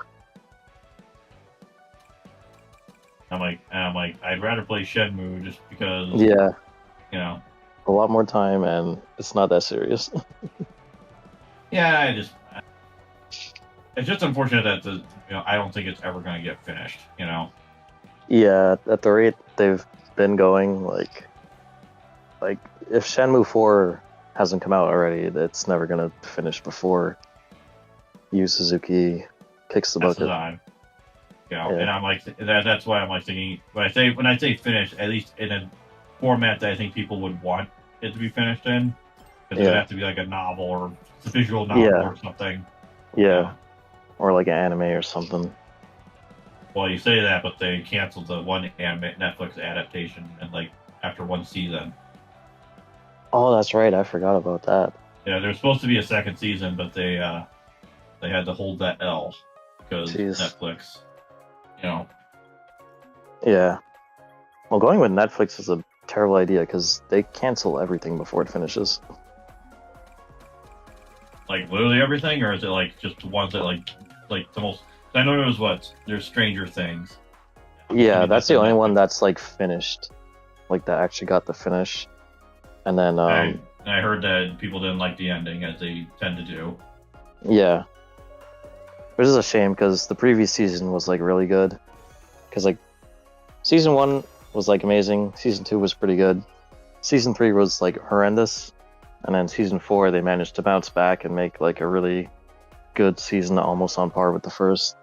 I'm like, I'd rather play Shenmue just because. Yeah. A lot more time, and it's not that serious. Yeah, it's just unfortunate that I don't think it's ever going to get finished. Yeah, at the rate they've been going, like if Shenmue 4 hasn't come out already, it's never gonna finish before Yu Suzuki kicks the bucket. And I'm like that's why I'm like thinking when I say finish, at least in a format that I think people would want it to be finished in, because it would have to be like a novel or a visual novel or something. Yeah, or like an anime or something. Well, you say that, but they canceled the one Netflix adaptation and like after one season. Oh, that's right. I forgot about that. Yeah, there's supposed to be a second season, but they had to hold that L because Netflix. Yeah. Well, going with Netflix is a terrible idea because they cancel everything before it finishes. Like literally everything, or is it like just the ones that like the most? I know there's Stranger Things. Yeah, that's the only one that's like finished, like that actually got the finish. And then I heard that people didn't like the ending, as they tend to do. Yeah, which is a shame because the previous season was like really good. Because like season 1 was like amazing. Season 2 was pretty good. Season 3 was like horrendous, and then season 4 they managed to bounce back and make like a really good season, almost on par with the first.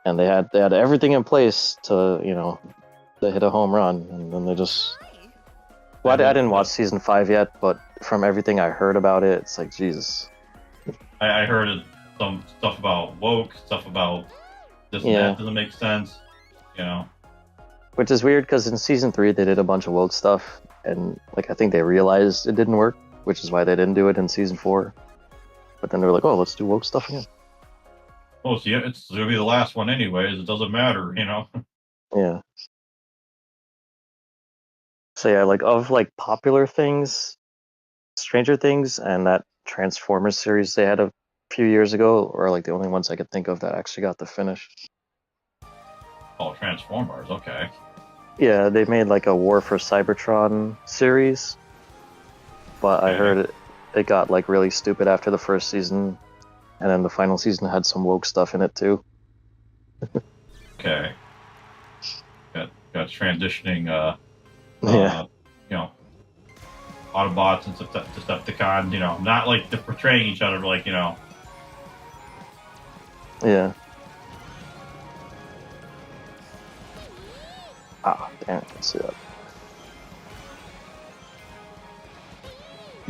And they had everything in place to they hit a home run, and then they just. Well, I didn't watch season 5 yet, but from everything I heard about it, it's like Jesus. I heard some stuff about woke, stuff about this and that doesn't make sense, Which is weird because in season 3 they did a bunch of woke stuff, and like I think they realized it didn't work, which is why they didn't do it in season 4. But then they were like, "Oh, let's do woke stuff again." Oh, so yeah, it's gonna be the last one anyways. It doesn't matter, Yeah. So yeah, like of like popular things, Stranger Things and that Transformers series they had a few years ago are like the only ones I could think of that actually got to finish. Oh, Transformers, okay. Yeah, they made like a War for Cybertron series, but I heard it got like really stupid after the first season, and then the final season had some woke stuff in it too. Okay. Got transitioning Autobots and Decepticons, not like they're portraying each other, but like, Yeah. Ah, damn, I can see that.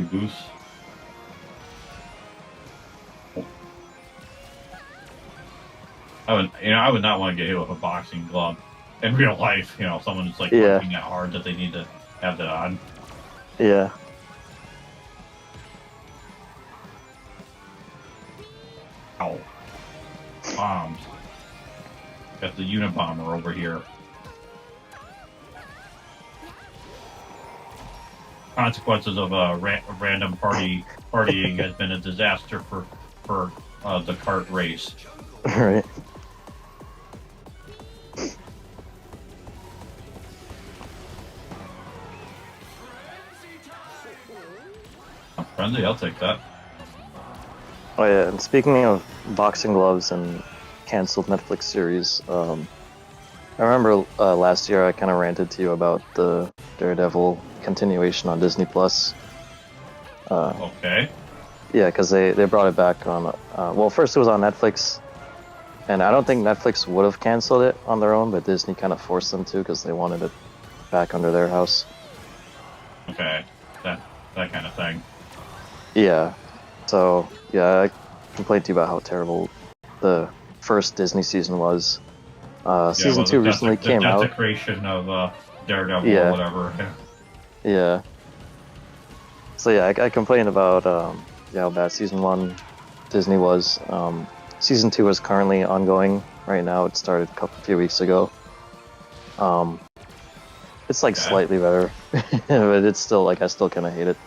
Goose. I would not want to get hit with a boxing glove in real life. Someone who's like working that hard that they need to have that on. Yeah. Ow. Bombs. Got the Unabomber over here. Consequences of random partying has been a disaster for the kart race. Right. Friendly, I'll take that. Oh yeah, and speaking of boxing gloves and canceled Netflix series, I remember last year I kind of ranted to you about the Daredevil continuation on Disney Plus. Okay. Yeah, because they brought it back on. Well, first it was on Netflix, and I don't think Netflix would have canceled it on their own, but Disney kind of forced them to because they wanted it back under their house. Okay, that kind of thing. Yeah. So yeah, I complained to you about how terrible the first Disney season was. Season 2 recently came out. The desecration of Daredevil or whatever. Yeah. So yeah, I complained about how bad season 1 Disney was. Season 2 is currently ongoing right now. It started a few weeks ago. It's like slightly better, but it's still like I still kind of hate it.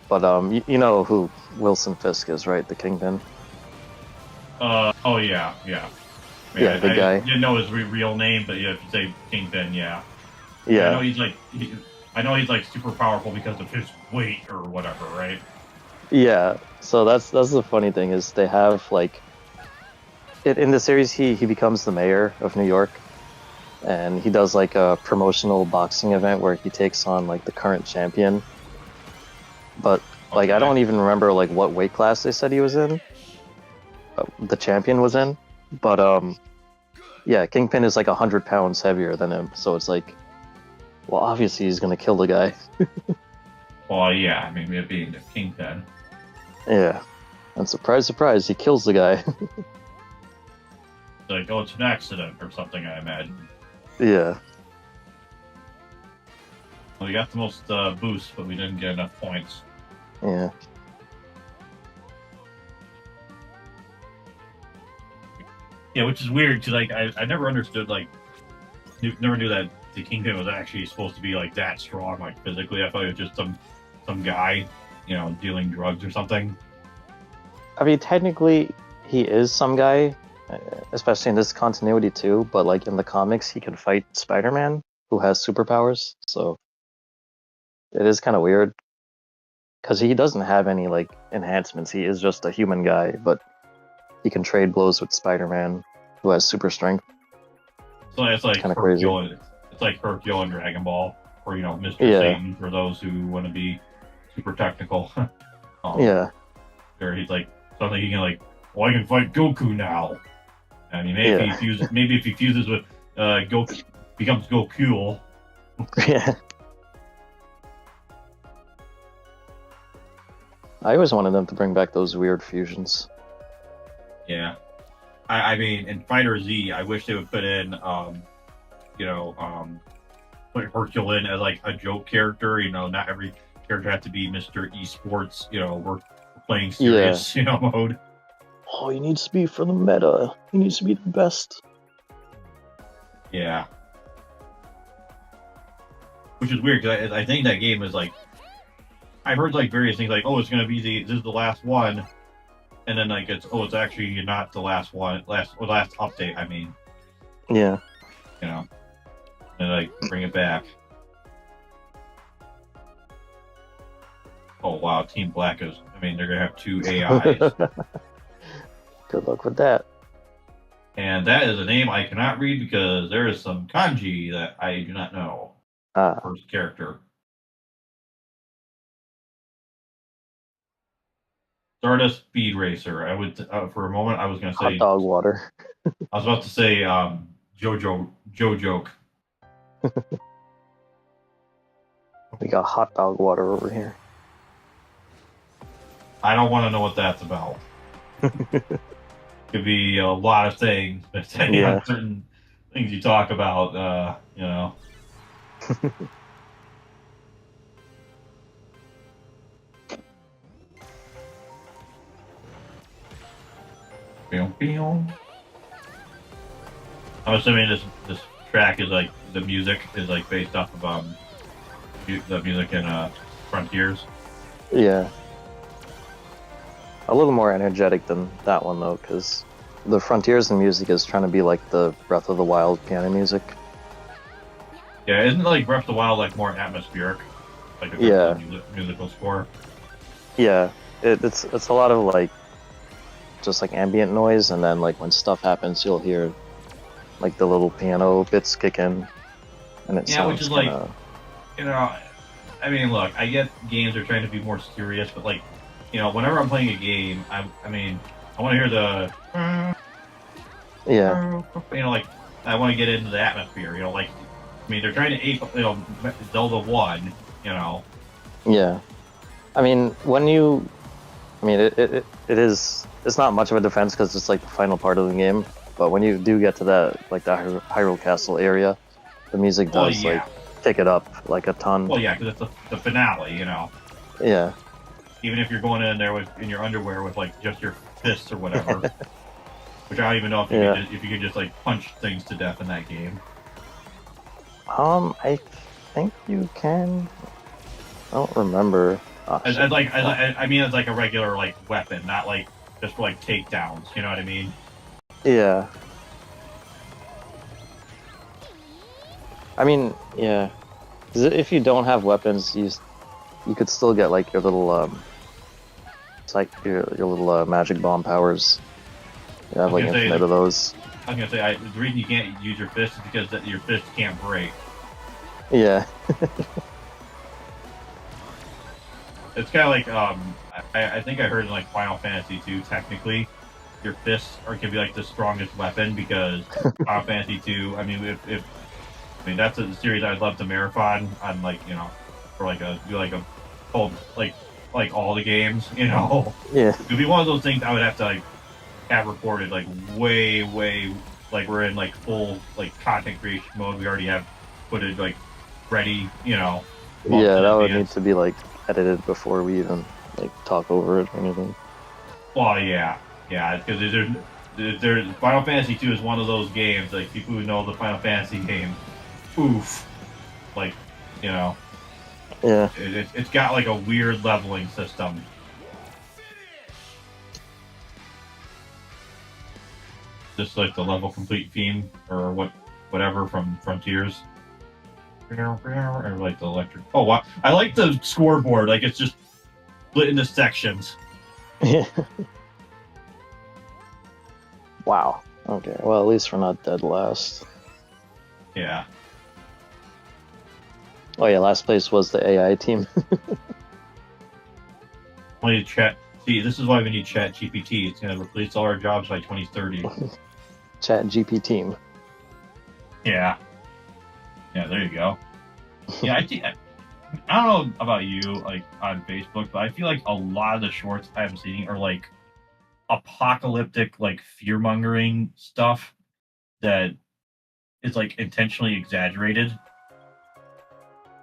But you know who Wilson Fisk is, right? The Kingpin. Oh yeah. Yeah, the guy. I didn't know his real name, but yeah, if you say Kingpin, yeah. Yeah. I know he's like super powerful because of his weight or whatever, right? Yeah. So that's the funny thing is they have like in the series he becomes the mayor of New York, and he does like a promotional boxing event where he takes on like the current champion. But like I don't even remember like what weight class they said he was in. The champion was in, but yeah, Kingpin is like 100 pounds heavier than him, so it's like, well, obviously he's gonna kill the guy. Well, yeah, I mean, it being the Kingpin. Yeah, and surprise, surprise, he kills the guy. Like, oh, it's an accident or something, I imagine. Yeah. Well, we got the most boosts, but we didn't get enough points. Yeah. Yeah, which is weird because like I never understood never knew that the Kingpin was actually supposed to be like that strong, like physically. I thought it was just some guy, dealing drugs or something. I mean, technically, he is some guy, especially in this continuity too. But like in the comics, he can fight Spider-Man, who has superpowers. So it is kind of weird because he doesn't have any like enhancements. He is just a human guy, but he can trade blows with Spider-Man, who has super strength. So it's like Kind of crazy. Hercule. It's like Hercule and Dragon Ball, or Mr. Yeah, Satan for those who want to be super technical. yeah, Where he's like suddenly he can like, well, I can fight Goku now. I mean, yeah, maybe if he fuses with Goku, becomes Goku. yeah. I always wanted them to bring back those weird fusions. Yeah, I mean, in Fighter Z, I wish they would put in, you know, put Hercule in as like a joke character. Not every character had to be Mr. Esports. We're playing Yeah. serious, mode. Oh, he needs to be for the meta. He needs to be the best. Yeah, which is weird because I think that game is like, I've heard like various things like, oh, it's gonna be this is the last one, and then like it's actually not the last one, last update. I mean, Yeah. And like bring it back. Oh wow, Team Black is. I mean, they're gonna have 2 AIs, Good luck with that. and that is a name I cannot read because there is some kanji that I do not know. Ah, First character. Stardust Speed Racer. I would for a moment I was gonna hot say dog water. I was about to say Joke. We got hot dog water over here. I don't want to know what that's about. Could be a lot of things, depending Yeah. on certain things you talk about. I'm assuming this track is like the music is like based off of the music in Frontiers. Yeah. A little more energetic than that one though, because the Frontiers and music is trying to be like the Breath of the Wild piano music. Yeah, isn't like Breath of the Wild like more atmospheric, like a Yeah. musical score? Yeah. It's a lot of like just like ambient noise, and then like when stuff happens, you'll hear like the little piano bits kick in, and it Yeah, which sounds is like, kind of I mean, look, I get games are trying to be more serious, but like, whenever I'm playing a game, I mean, I want to hear the, yeah, like, I want to get into the atmosphere, like, I mean, they're trying to ape, Zelda 1, yeah. I mean, it's not much of a defense because it's like the final part of the game. But when you do get to that like the Hyrule Castle area, the music Well, does yeah. like pick it up like a ton. Well, yeah, because it's the finale, Yeah, even if you're going in there in your underwear with like just your fists or whatever, which I don't even know if you could just like punch things to death in that game. I think you can. I don't remember. Oh, I mean, it's like a regular like weapon, not like just for like takedowns. You know what I mean? yeah. I mean, yeah. 'Cause if you don't have weapons, you could still get like your little it's like your little magic bomb powers. You have like infinite of those. I was gonna say the reason you can't use your fist is because your fist can't break. Yeah. It's kind of like I think I heard in like Final Fantasy 2, technically, your fists can be like the strongest weapon because Final Fantasy 2. I mean, if I mean that's a series I'd love to marathon on, like for like a whole like all the games. Yeah. It'd be one of those things I would have to like have recorded like way like we're in like full like content creation mode. We already have footage like ready. Yeah, that would need to be like edited before we even like talk over it or anything. Well, yeah, because there's Final Fantasy 2 is one of those games like people who know the Final Fantasy game, oof, like Yeah. it's got like a weird leveling system. Just like the level complete theme or whatever from Frontiers. Or like the electric. Oh wow! I like the scoreboard. Like it's just split into sections. Yeah. Wow. Okay. Well, at least we're not dead last. Yeah. Oh yeah, last place was the AI team. We need chat. See, this is why we need Chat GPT. It's going to replace all our jobs by 2030. Chat GP team. Yeah. Yeah, there you go. Yeah, I don't know about you, like on Facebook, but I feel like a lot of the shorts I'm seeing are like apocalyptic, like fear mongering stuff that is like intentionally exaggerated.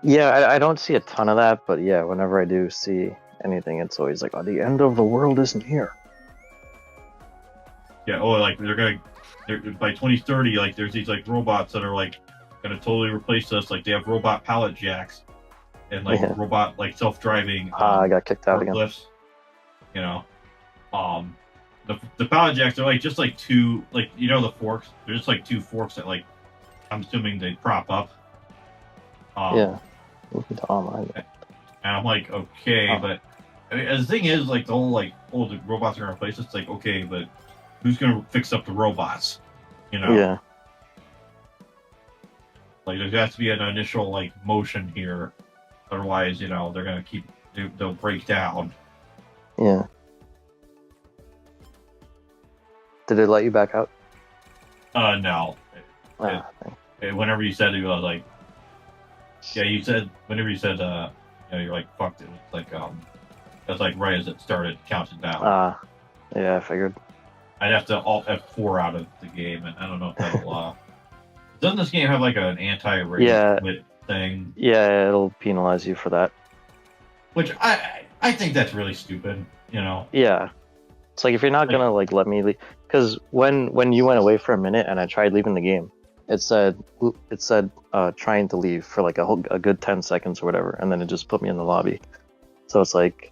Yeah, I don't see a ton of that, but yeah, whenever I do see anything, it's always like, oh, the end of the world isn't here. Yeah, oh, like by 2030, like there's these like robots that are like gonna totally replace us. Like they have robot pallet jacks and like Yeah. robot like self-driving I got kicked out again. forklifts. You know, um, the pallet jacks are like just like two, like you know, the forks. They're just like two forks that like I'm assuming they prop up. Yeah. Moving to online. And I'm like, okay, but I mean, the thing is, like the whole like, oh, the robots are gonna replace us. It's like, okay, but who's gonna fix up the robots? You know? Yeah. Like there has to be an initial like motion here, otherwise, you know, they're gonna they'll break down. Yeah. Did it let you back out? No. Whenever you said it, I was like, yeah, you said whenever you said, you know, you're like fucked. It was like that's like right as it started counting down. Yeah, I figured. I'd have to alt F4 out of the game, and I don't know if that'll. Doesn't this game have like an anti-rage quit thing? Yeah, it'll penalize you for that. Which I think that's really stupid. You know. Yeah. It's like if you're not gonna like let me leave, because when you went away for a minute and I tried leaving the game, it said trying to leave for like a good 10 seconds or whatever, and then it just put me in the lobby. So it's like,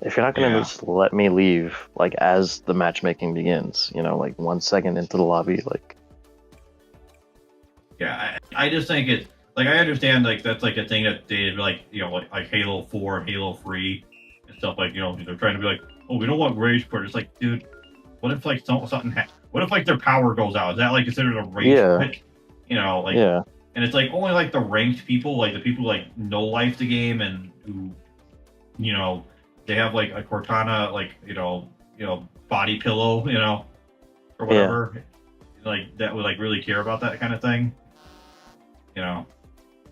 if you're not gonna just let me leave like as the matchmaking begins, you know, like 1 second into the lobby, like. Yeah, I just think it, like, I understand like that's like a thing that they like, you know, like Halo 4 and Halo 3 and stuff, like, you know, they're trying to be like, oh, we don't want rage quit. It's like, dude, what if like something what if like their power goes out? Is that like considered a rage quit? You know, like, and it's like only like the ranked people, like the people who, like, no life the game and who, you know, they have like a Cortana, like, you know, body pillow, you know, or whatever, like that would like really care about that kind of thing, you know.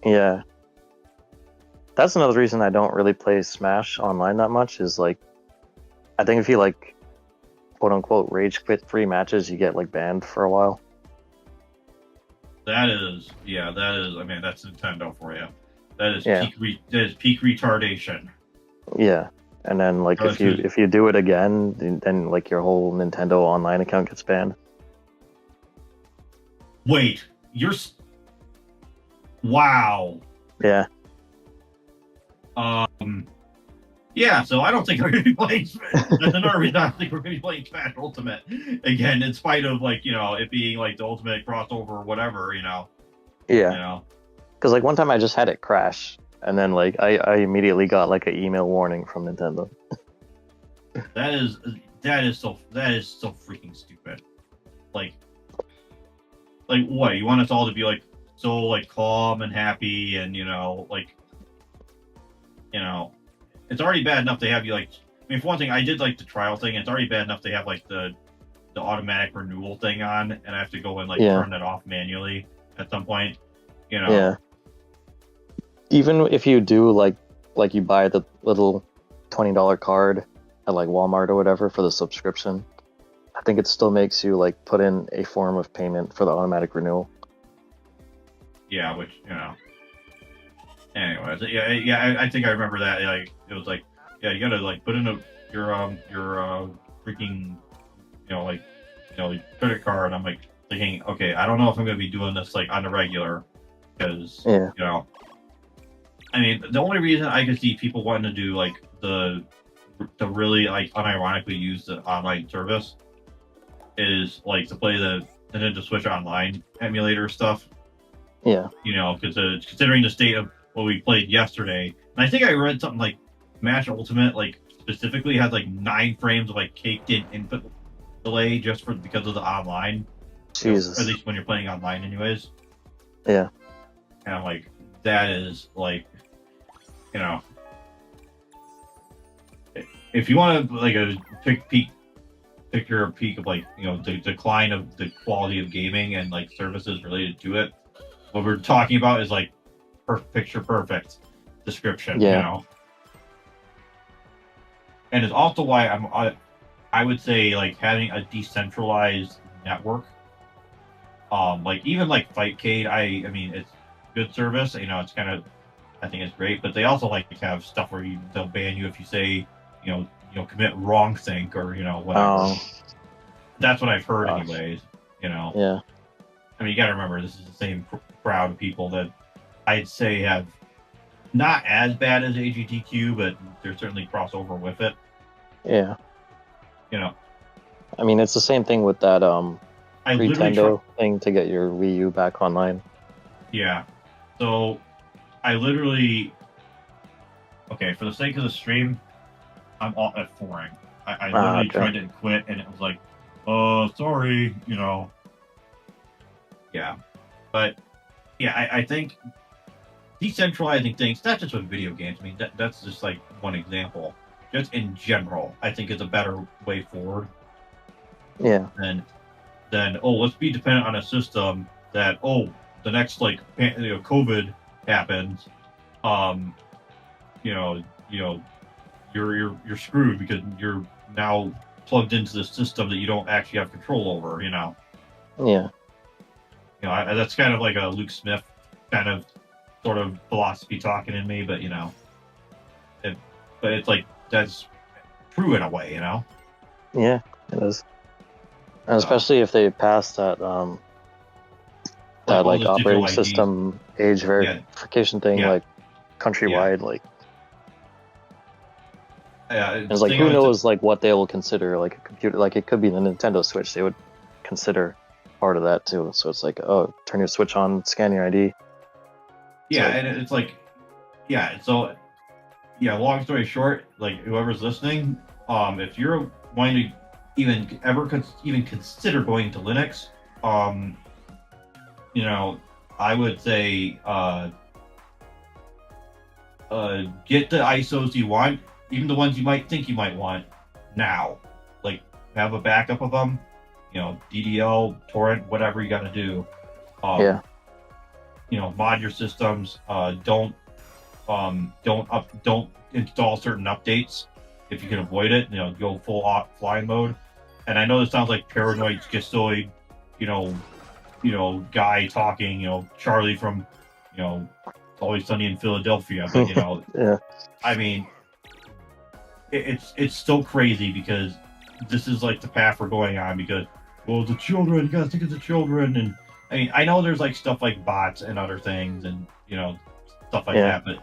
Yeah, that's another reason I don't really play Smash online that much, is like, I think if you like quote unquote rage quit 3 matches, you get like banned for a while. That is, I mean, that's Nintendo for you. That is peak retardation. Yeah, and then like if you do it again, then like your whole Nintendo online account gets banned. Wait, wow. Yeah. Yeah, so I don't think we're going to be playing Smash. That's another reason I don't think we're going to be playing Smash Ultimate. Again, in spite of, like, you know, it being, like, the Ultimate crossover or whatever, you know. Yeah. You know? Because, like, one time I just had it crash, and then, like, I immediately got, like, an email warning from Nintendo. That is so freaking stupid. Like, what? You want us all to be, like, so, like, calm and happy and, you know, like, you know, it's already bad enough they have you, like, I mean, for one thing, I did like the trial thing. It's already bad enough they have like the automatic renewal thing on, and I have to go and like turn that off manually at some point, you know. Yeah. Even if you do like you buy the little $20 card at like Walmart or whatever for the subscription, I think it still makes you like put in a form of payment for the automatic renewal. Yeah, which, you know. Anyways, yeah, I think I remember that. Like, it was like, yeah, you gotta like put in your freaking, you know, like, you know, credit card. I'm like thinking, okay, I don't know if I'm gonna be doing this like on the regular, because you know, I mean, the only reason I could see people wanting to do like the really like unironically use the online service is like to play the Nintendo Switch Online emulator stuff. Yeah, you know, because considering the state of what we played yesterday, and I think I read something like Smash Ultimate, like specifically has like 9 frames of like caked in input delay just because of the online. Jesus. Or at least when you're playing online, anyways. Yeah. And I'm like, that is like, you know, if you want to like a picture a peak of like, you know, the decline of the quality of gaming and like services related to it, what we're talking about is like picture perfect description, you Yeah. know. And it's also why I would say like having a decentralized network, like even like Fightcade, I mean it's good service, you know, it's kind of, I think it's great, but they also like have stuff where they'll ban you if you say, commit wrong think or whatever. Oh, That's what I've heard, gosh. anyways. You know, Yeah. I mean, you got to remember this is the same crowd of people that I'd say have not as bad as AGTQ, but there's certainly crossover with it. Yeah. You know, I mean, it's the same thing with that I literally Nintendo thing to get your Wii U back online. yeah. So I literally, okay, for the sake of the stream, I'm all at 4ing. I literally Okay. tried to quit, and it was like, oh, sorry, Yeah. But, yeah, I think decentralizing things, not just with video games, I mean, that's just like one example. Just in general, I think is a better way forward Yeah. than oh, let's be dependent on a system that, oh, the next, like, COVID happens, um, you know, you know, you're screwed because you're now plugged into the system that you don't actually have control over. Yeah. That's kind of like a Luke Smith kind of sort of philosophy talking in me, but but it's like that's true in a way. Yeah, it is. And especially if they pass that Like all like those digital operating IDs. system age verification thing, Yeah. like countrywide, like Yeah, it's like who knows like what they will consider like a computer, like it could be the Nintendo Switch, they would consider part of that too. So it's like, oh, turn your Switch on, scan your ID. Yeah, like, and it's like, yeah, so yeah, long story short, like whoever's listening, if you're wanting to even consider going to Linux, I would say get the ISOs you want, even the ones you might think you might want now. Like have a backup of them, DDL, torrent, whatever you got to do. yeah. Mod your systems. Don't install certain updates if you can avoid it. Go full flying mode. And I know this sounds like paranoid, schizoid, guy talking. Charlie from, Always Sunny in Philadelphia. But Yeah. I mean, it's so crazy because this is like the path we're going on. Because the children, you gotta think of the children, and I mean, I know there's like stuff like bots and other things, and stuff like that. But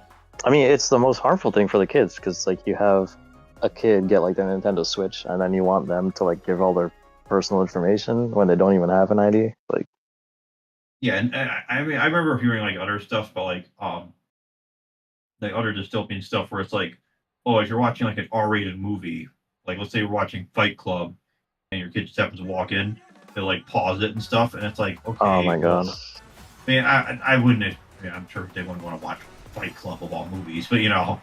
I mean, it's the most harmful thing for the kids because like you have a kid get like their Nintendo Switch and then you want them to like give all their personal information when they don't even have an ID. Like, yeah, and I mean, I remember hearing like other stuff about like other dystopian stuff where it's like, oh, if you're watching like an R-rated movie, like let's say you're watching Fight Club, and your kid just happens to walk in, they'll like pause it and stuff, and it's like, okay, oh my god. I mean, I wouldn't. I'm sure they wouldn't want to watch Fight Club of all movies, but Yeah.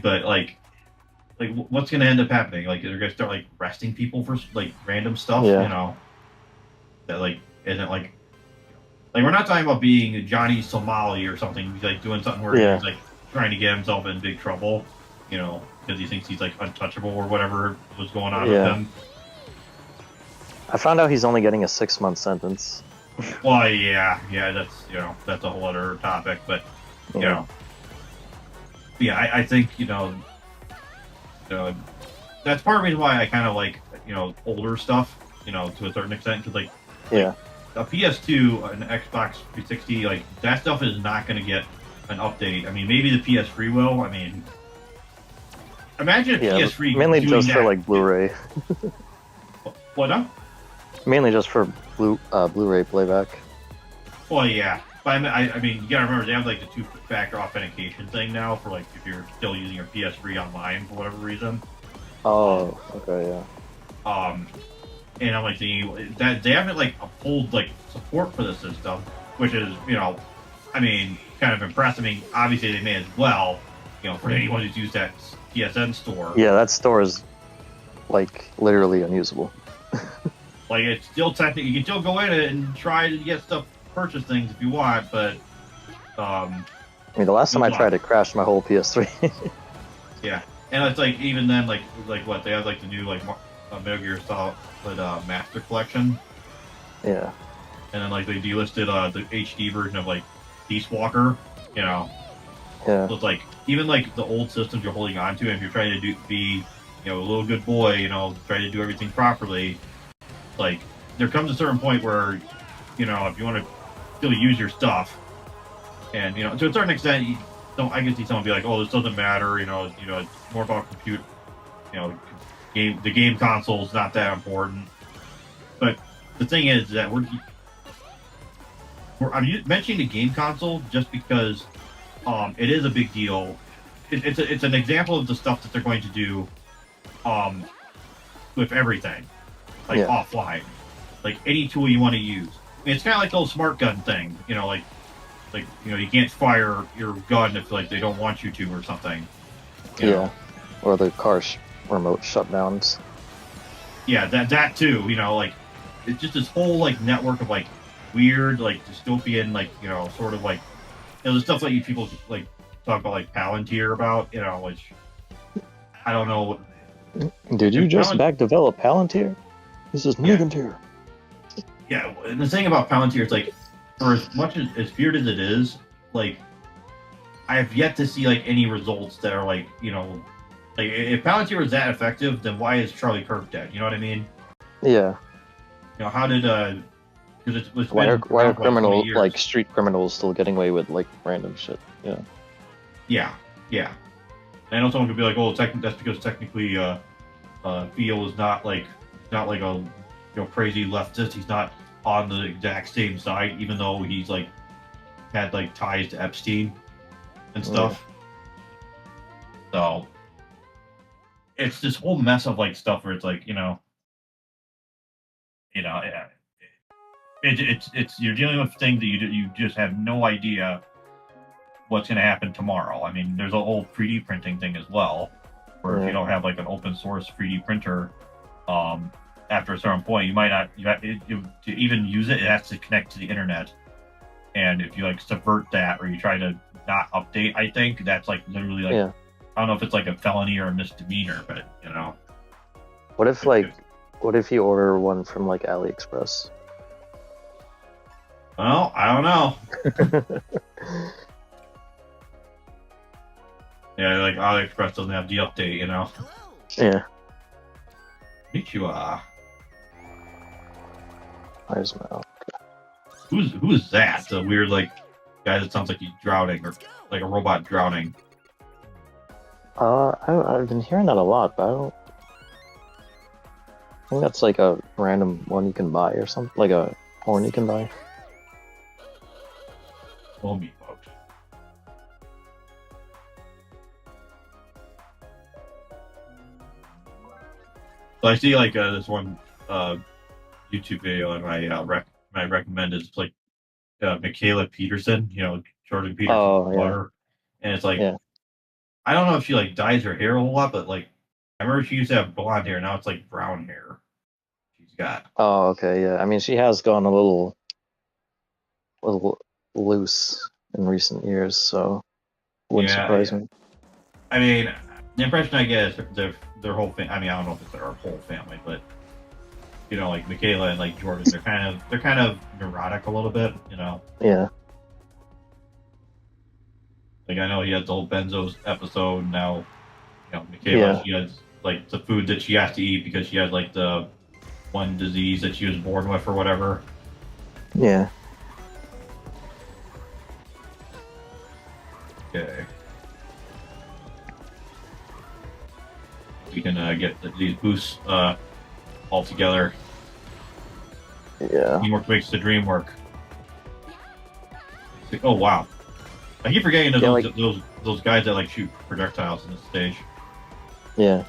But like what's gonna end up happening? Like they're gonna start like arresting people for like random stuff, Yeah. that like isn't like we're not talking about being Johnny Somali or something, like doing something where he's like trying to get himself in big trouble, because he thinks he's like untouchable or whatever was going on with him. I found out he's only getting a 6-month sentence. Well, yeah, that's a whole other topic, but I think that's part of the reason why I kind of like older stuff, to a certain extent, because like a PS2 and Xbox 360, like that stuff is not going to get an update. I mean, maybe the PS3 will. I mean, imagine a PS3 mainly doing just that. for like Blu-ray. What now? Mainly just for Blu-ray playback. Well, yeah, but I mean, you gotta remember they have like the 2-factor authentication thing now for like if you're still using your PS3 online for whatever reason. Oh, okay, yeah. And I'm like thinking that they haven't like pulled like support for the system, which is, I mean, kind of impressive. I mean, obviously they may as well, for anyone who's used that PSN store. Yeah, that store is like literally unusable. Like, it's still technically, you can still go in it and try to get stuff, purchase things if you want, but I mean, the last time I tried, it crashed my whole PS3. Yeah, and it's like even then, like what they have, like the new like Metal Gear Solid Master Collection. Yeah. And then like they delisted the HD version of like Peace Walker. Yeah. So it's like even like the old systems you're holding on to, and if you're trying to be a little good boy, try to do everything properly. Like there comes a certain point where if you want to still use your stuff, and to a certain extent. I can see someone be like, "Oh, this doesn't matter," it's more about compute, the game console is not that important. But the thing is that I'm mentioning the game console just because it is a big deal. It's an example of the stuff that they're going to do with everything, like offline, like any tool you want to use. I mean, it's kind of like the old smart gun thing, you can't fire your gun if like they don't want you to or something. You know? Or the car remote shutdowns. Yeah, that too. Like it's just this whole like network of like weird like dystopian like sort of like the stuff that you people like talk about like Palantir about which I don't know. Did you just back develop Palantir? This is Palantir. Yeah, and the thing about Palantir is like. For as much as weird as it is, like I have yet to see like any results that are like like if Palantir was that effective, then why is Charlie Kirk dead? You know what I mean? Yeah. How did because it was why are criminals like street criminals still getting away with like random shit? Yeah. And I know someone could be like, "Oh, that's because technically, Theo is not like a crazy leftist. He's not." On the exact same side, even though he's like had like ties to Epstein and stuff. So it's this whole mess of like stuff where it's like it's you're dealing with things that you just have no idea what's going to happen tomorrow. I mean, there's a whole 3D printing thing as well, where if you don't have like an open source 3D printer, after a certain point, you might not. To even use it, it has to connect to the internet. And if you like subvert that, or you try to not update, I think that's like literally like I don't know if it's like a felony or a misdemeanor, but What if you order one from like AliExpress? Well, I don't know. Yeah, like AliExpress doesn't have the update, Yeah. Konnichiwa. Where's my Who's that? The weird like guy that sounds like he's drowning or like a robot drowning. I've been hearing that a lot, but I think that's like a random one you can buy or something, like a horn you can buy. Oh, me, folks. So I see like this one YouTube video, and I recommend is like Michaela Peterson, Jordan Peterson's daughter, and it's like I don't know if she like dyes her hair a whole lot, but like I remember she used to have blonde hair, now it's like brown hair. She's got. Oh, okay, yeah. I mean, she has gone a little loose in recent years, so wouldn't surprise me. I mean, the impression I get is their whole family. I mean, I don't know if it's their whole family, but like Michaela and like Jordan, they're kind of neurotic a little bit, Yeah. Like I know he has the whole Benzos episode now. Michaela, she has like the food that she has to eat because she has like the one disease that she was born with or whatever. Yeah. Okay. We can get these boosts all together. Yeah. Teamwork makes the dream work. Oh wow! I keep forgetting those guys that like shoot projectiles in the stage. Yeah.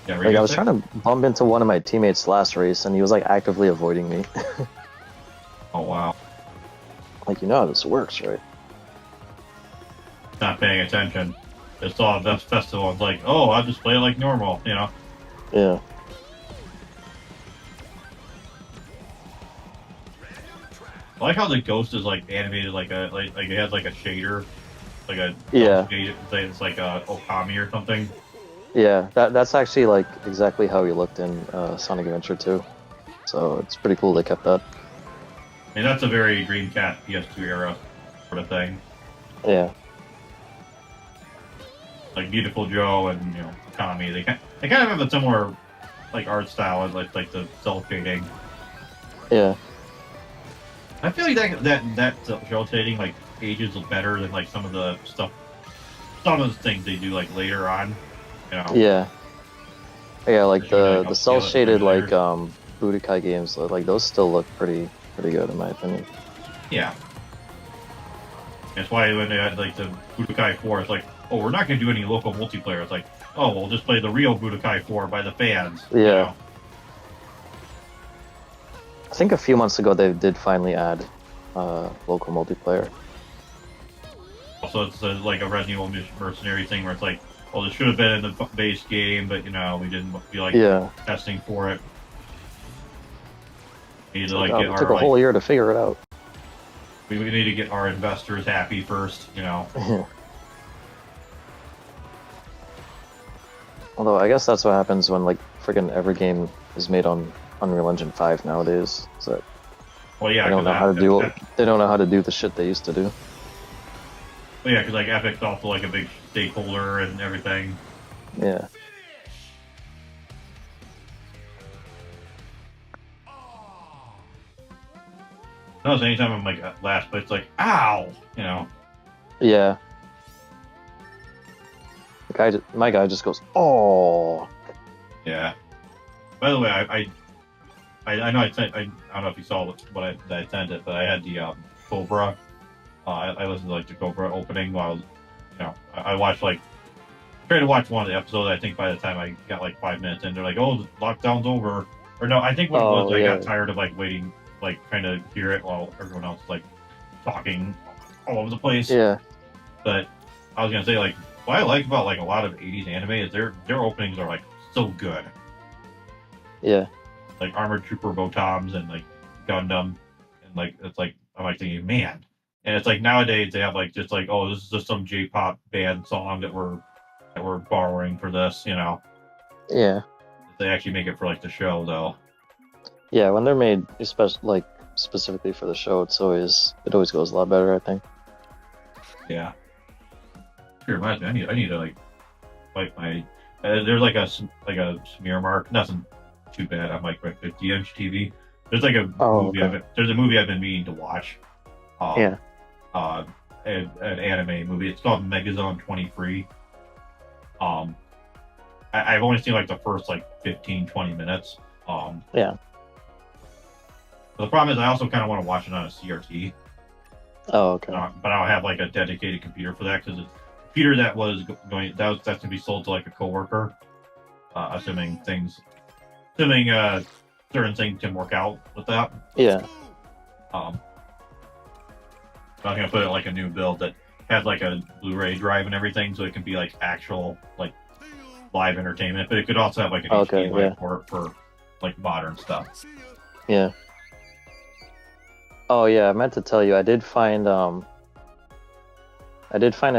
Yeah. Like I was trying to bump into one of my teammates last race, and he was like actively avoiding me. Oh wow. Like, you know how this works, right? Not paying attention. Just saw this festival and like, oh, I'll just play it like normal, you know? Yeah. I like how the ghost is like animated like it has like a shader, like a Yeah. shaded, it's like a Okami or something. Yeah. That's actually like exactly how he looked in Sonic Adventure 2. So it's pretty cool they kept that. And that's a very Dreamcast PS2 era sort of thing. Yeah. Like Beautiful Joe and Okami, they kind of have a similar like art style as like the cell shading. Yeah. I feel like that cell shading like ages better than like some of the stuff, some of the things they do like later on. You know, Yeah. Yeah, like especially when they, the like cell upscale it shaded like simulators. Budokai games, like those still look pretty good in my opinion. Yeah, that's why when they had like the Budokai 4, it's like, oh, we're not going to do any local multiplayer. It's like, oh, we'll just play the real Budokai 4 by the fans. You Yeah. know. I think a few months ago they did finally add local multiplayer. Also, it's like a Resident Evil mercenary thing where it's like, well, this should have been in the base game, but we didn't feel like Yeah. testing for it. We need It's to like, like oh, get we took our a whole year to figure it out. we need to get our investors happy first. Although I guess that's what happens when like freaking every game is made on Unreal Engine 5 nowadays. So Well, yeah, they don't know how to do they don't know how to do the shit they used to do. well, yeah, because like Epic's also like a big stakeholder and everything. Yeah. Notice anytime I'm like at last, but it's like, ow. Yeah. My guy just goes, oh. Yeah. By the way, I know I don't know if you saw what I sent it, but I had the Cobra. I listened to like the Cobra opening while I watched like tried to watch one of the episodes. I think by the time I got like 5 minutes in, they're like, "Oh, the lockdown's over." Or no, I think what it was, I got tired of like waiting, like trying to hear it while everyone else is like talking all over the place. Yeah. But I was gonna say like what I like about like a lot of '80s anime is their openings are like so good. Yeah. Like Armored Trooper Botoms and like Gundam, and like it's like I'm like thinking, man. And it's like nowadays they have like just like, oh, this is just some J-pop band song that we're borrowing for this. Yeah. They actually make it for like the show though. Yeah, when they're made especially like specifically for the show, it always goes a lot better, I think. Yeah. Sure, imagine I need to like wipe my. There's like a smear mark. Nothing too bad. I'm like 50-inch TV. There's like a movie. Okay. There's a movie I've been meaning to watch. Yeah. An anime movie. It's called Megazone 23. I've only seen like the first like 15-20 minutes. Yeah. But the problem is I also kind of want to watch it on a CRT. Oh, okay. But I don't have like a dedicated computer for that because the computer that was going that's gonna be sold to like a coworker. Assuming certain things can work out with that. Yeah. I'm gonna put it like a new build that has like a Blu-ray drive and everything, so it can be like actual like live entertainment. But it could also have like an HDMI port for like modern stuff. Yeah. Oh yeah, I meant to tell you, I did find a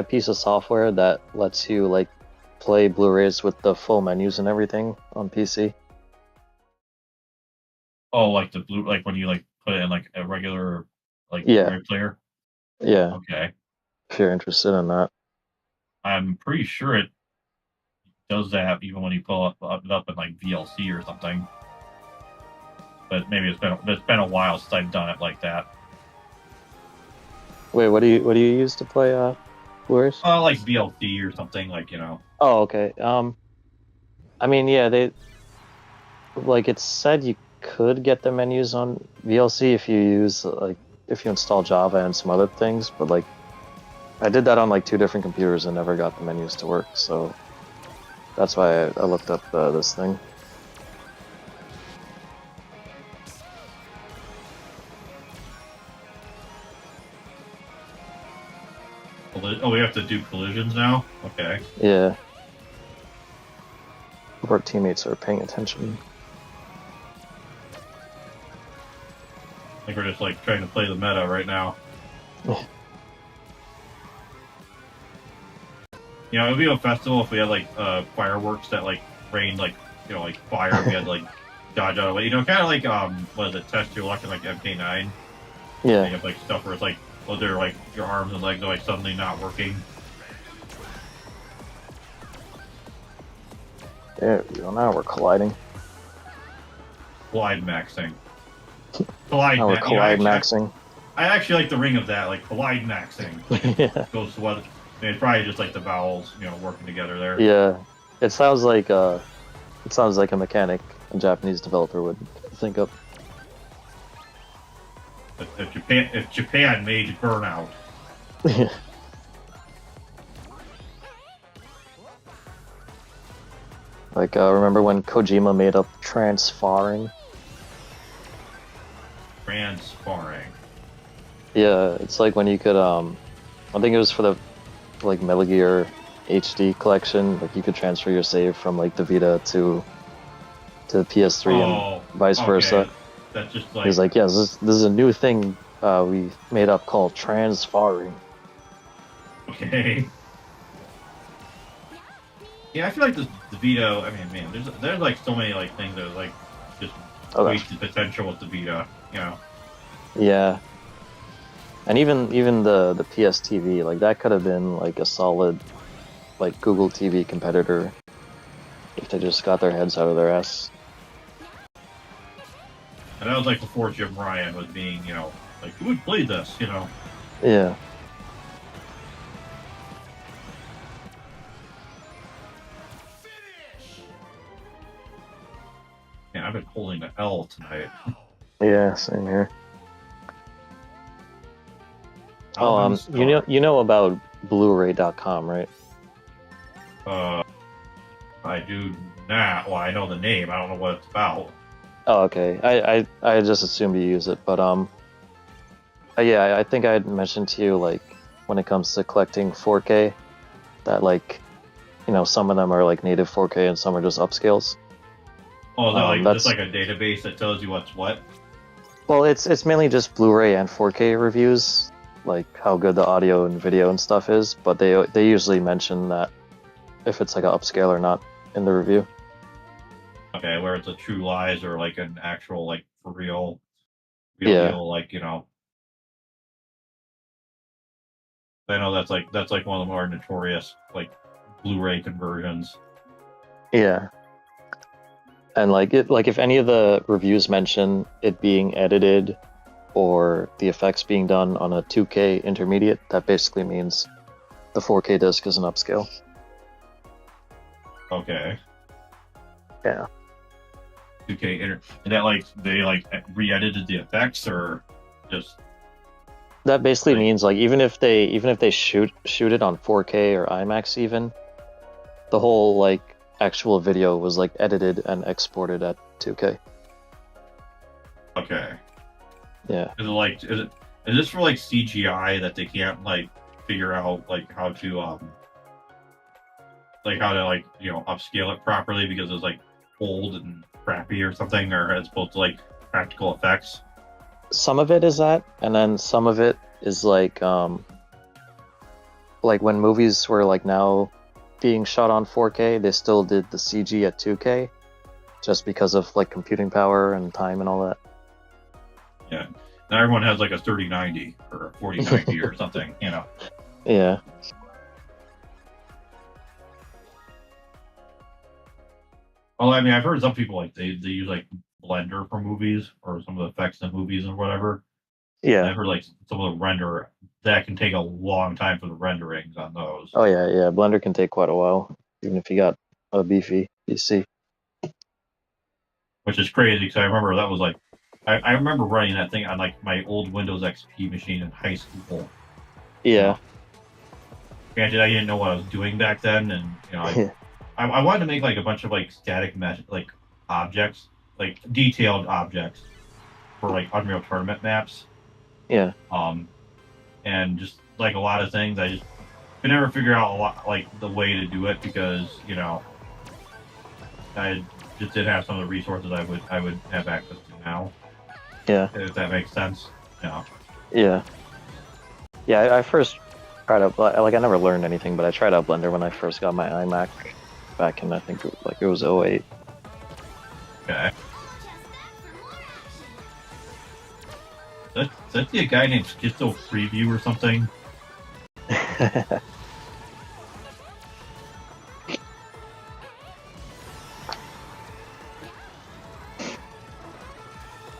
piece of software that lets you like play Blu-rays with the full menus and everything on PC. Oh, like like when you like put it in like a regular like Blu-ray player. Yeah. Okay. If you're interested in that. I'm pretty sure it does that even when you pull it up in like VLC or something. But maybe it's been a while since I've done it like that. Wait, what do you use to play Blu-rays? Like VLC or something, like Oh, okay. I mean, yeah, they like it said you could get the menus on VLC if you use if you install Java and some other things, but like I did that on like 2 different computers and never got the menus to work, so that's why I looked up this thing. Oh, we have to do collisions now? Okay. Yeah. If our teammates are paying attention. I think we're just like trying to play the meta right now. You know, it'd be a festival if we had like fireworks that like rained like like fire. And we had to, like dodge out of it. You know, kind of like what is it? Test your luck in like MK9. Yeah. You have like stuff where it's like, well, they're like your arms and legs are like suddenly not working. There we go. Now we're colliding. Collide maxing. Collide. Now we're collide maxing. I actually like the ring of that, like collide maxing. Yeah. Goes to what? I mean, it's probably just like the vowels, working together there. Yeah. It sounds like a mechanic a Japanese developer would think of. If Japan made Burnout. Like, remember when Kojima made up transfarring? Transfarring. Yeah, it's like when you could, I think it was for the, like, Metal Gear HD collection, like, you could transfer your save from, like, the Vita to the PS3 and vice versa. That's just like... He's like, yes, this is a new thing we made up called transfarring. Okay. Yeah, I feel like the Vita, I mean, man, there's like so many like things that are like just wasted potential with the Vita, Yeah. And even the PS TV, like that could have been like a solid like Google TV competitor if they just got their heads out of their ass. And that was like before Jim Ryan was being, like, who would play this, Yeah. Yeah, I've been holding the L tonight. Yeah, same here. Oh, you know about Blu-ray.com, right? I do not. Well, I know the name. I don't know what it's about. Oh, okay. I just assumed you use it, but yeah, I think I had mentioned to you like when it comes to collecting 4K, that like, some of them are like native 4K and some are just upscales. Oh, like just like a database that tells you what's what. Well, it's mainly just Blu-ray and 4K reviews, like how good the audio and video and stuff is, but they usually mention that if it's like an upscale or not in the review. Okay, where it's a True Lies or like an actual like for real deal, like I know that's like one of the more notorious like Blu-ray conversions. Yeah. And like if any of the reviews mention it being edited or the effects being done on a 2K intermediate, that basically means the 4K disc is an upscale. Okay. Yeah. 2K and that like they like re-edited the effects or just that basically means like even if they shoot it on 4K or IMAX even, the whole like actual video was like edited and exported at 2K. Okay. Yeah. Is this for like CGI that they can't like figure out like how to upscale it properly because it's like old and crappy or something, or as opposed to like practical effects? Some of it is that, and then some of it is like when movies were like now being shot on 4K, they still did the CG at 2K just because of like computing power and time and all that. Yeah. Now everyone has like a 3090 or a 4090 or something, Yeah. Well, I mean, I've heard some people like they use like Blender for movies or some of the effects in movies and whatever. Yeah. And I've heard like some of the render that can take a long time for the renderings on those. Oh yeah, yeah. Blender can take quite a while, even if you got a beefy PC. Which is crazy because I remember that was like, I remember running that thing on like my old Windows XP machine in high school. Yeah. Granted, I didn't know what I was doing back then, and I wanted to make like a bunch of like static mesh like objects, like detailed objects for like Unreal Tournament maps. Yeah. And just like a lot of things, I just could never figure out a lot, like the way to do it because I just didn't have some of the resources I would have access to now. Yeah. If that makes sense. No. Yeah. Yeah, I first tried out, like, I never learned anything, but I tried out Blender when I first got my iMac back in, I think, it was 08. Okay. Is that the guy named Schizo Preview or something?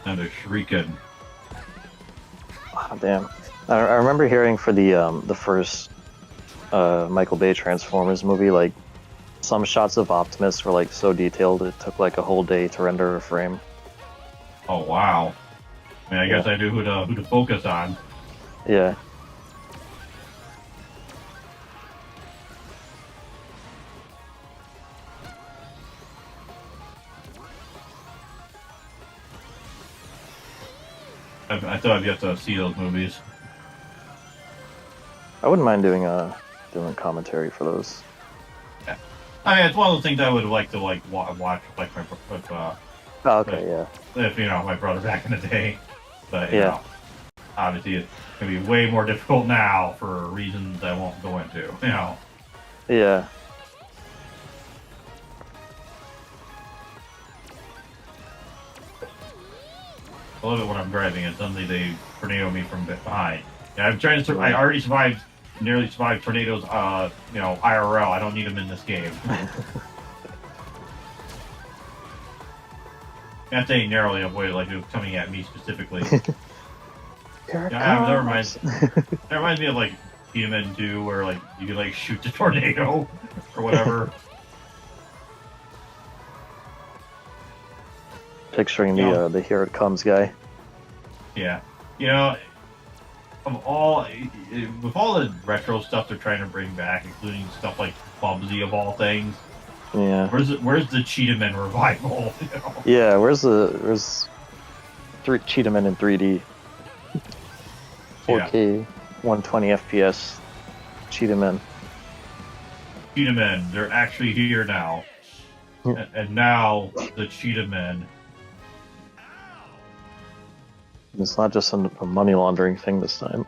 And a Shuriken. Oh, damn. I remember hearing for the first Michael Bay Transformers movie, like, some shots of Optimus were, like, so detailed it took, like, a whole day to render a frame. Oh wow. I mean, I guess I knew who to focus on. Yeah. I thought I'd have to see those movies. I wouldn't mind doing commentary for those. Yeah. I mean, it's one of those things I would like to watch, like with Oh, okay, yeah. if my brother back in the day. But Yeah. Obviously it's gonna be way more difficult now for reasons I won't go into. Yeah. I love it when I'm driving and suddenly they tornado me from behind. Yeah, I'm trying to. I already nearly survived tornadoes. IRL. I don't need them in this game. Not saying narrowly avoided, like it was coming at me specifically. That reminds me of like Demon 2, where like you can like shoot the tornado or whatever. Picturing the Here It Comes guy. Yeah, with all the retro stuff they're trying to bring back, including stuff like Bubsy of all things. Yeah. Where's the Cheetah revival? Yeah, where's Cheetah Men in 3D? 4K, 120 FPS, Cheetah Men. Cheetah Men, they're actually here now. And now the Cheetah Men. It's not just a money laundering thing this time.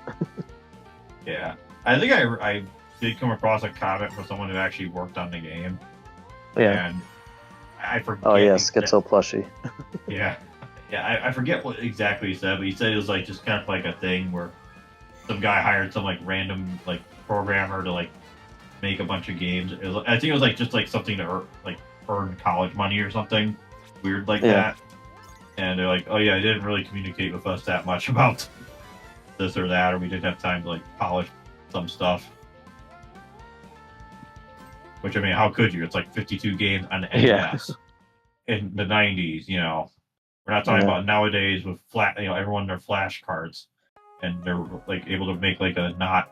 Yeah. I think I did come across a comment from someone who actually worked on the game. Yeah. And I forget. Oh yeah, Schizo plushie. Yeah. Yeah, I forget what exactly he said, but he said it was like just kind of like a thing where some guy hired some like random like programmer to like make a bunch of games. I think it was like just like something to earn college money or something weird like that. And they're like, oh yeah, I didn't really communicate with us that much about this or that, or we didn't have time to like polish some stuff. Which, I mean, how could you? It's like 52 games on the NES in the 90s, We're not talking about nowadays with everyone their flash cards, and they're like able to make like a not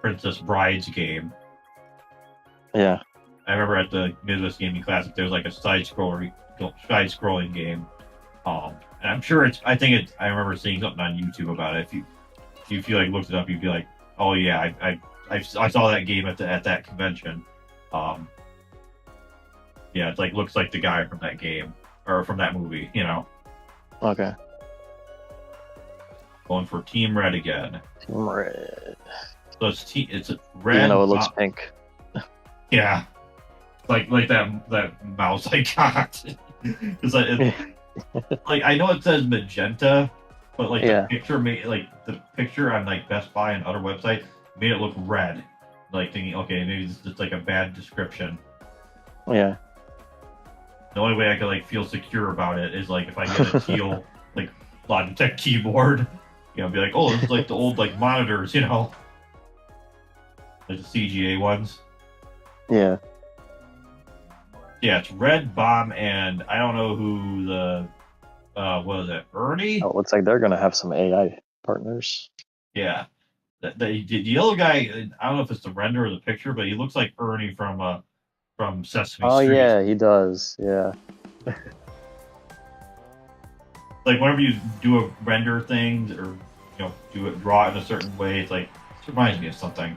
Princess Bride's game. Yeah. I remember at the Midwest Gaming Classic, there was like a side-scrolling game. And I'm sure I remember seeing something on YouTube about it. If you like looked it up, you'd be like, oh yeah, I saw that game at that convention. Yeah, it's like looks like the guy from that game or from that movie, Okay. Going for Team Red again. Team Red. So it's red. Even though it looks pink. Yeah, like that mouse I got. It's like I know it says magenta, but like the picture on like Best Buy and other websites made it look red. Like thinking, okay, maybe this is just like a bad description. Yeah. The only way I could like feel secure about it is like if I get a teal like Logitech keyboard, be like, oh, this is like the old like monitors, like the CGA ones. Yeah. Yeah, it's Red Bomb, and I don't know who the what is it, Ernie? Oh, it looks like they're gonna have some AI partners. Yeah, the yellow guy. I don't know if it's the render or the picture, but he looks like Ernie from Sesame Street. Oh yeah, he does. Yeah. Like whenever you do a render thing or draw it in a certain way, it's like it reminds me of something.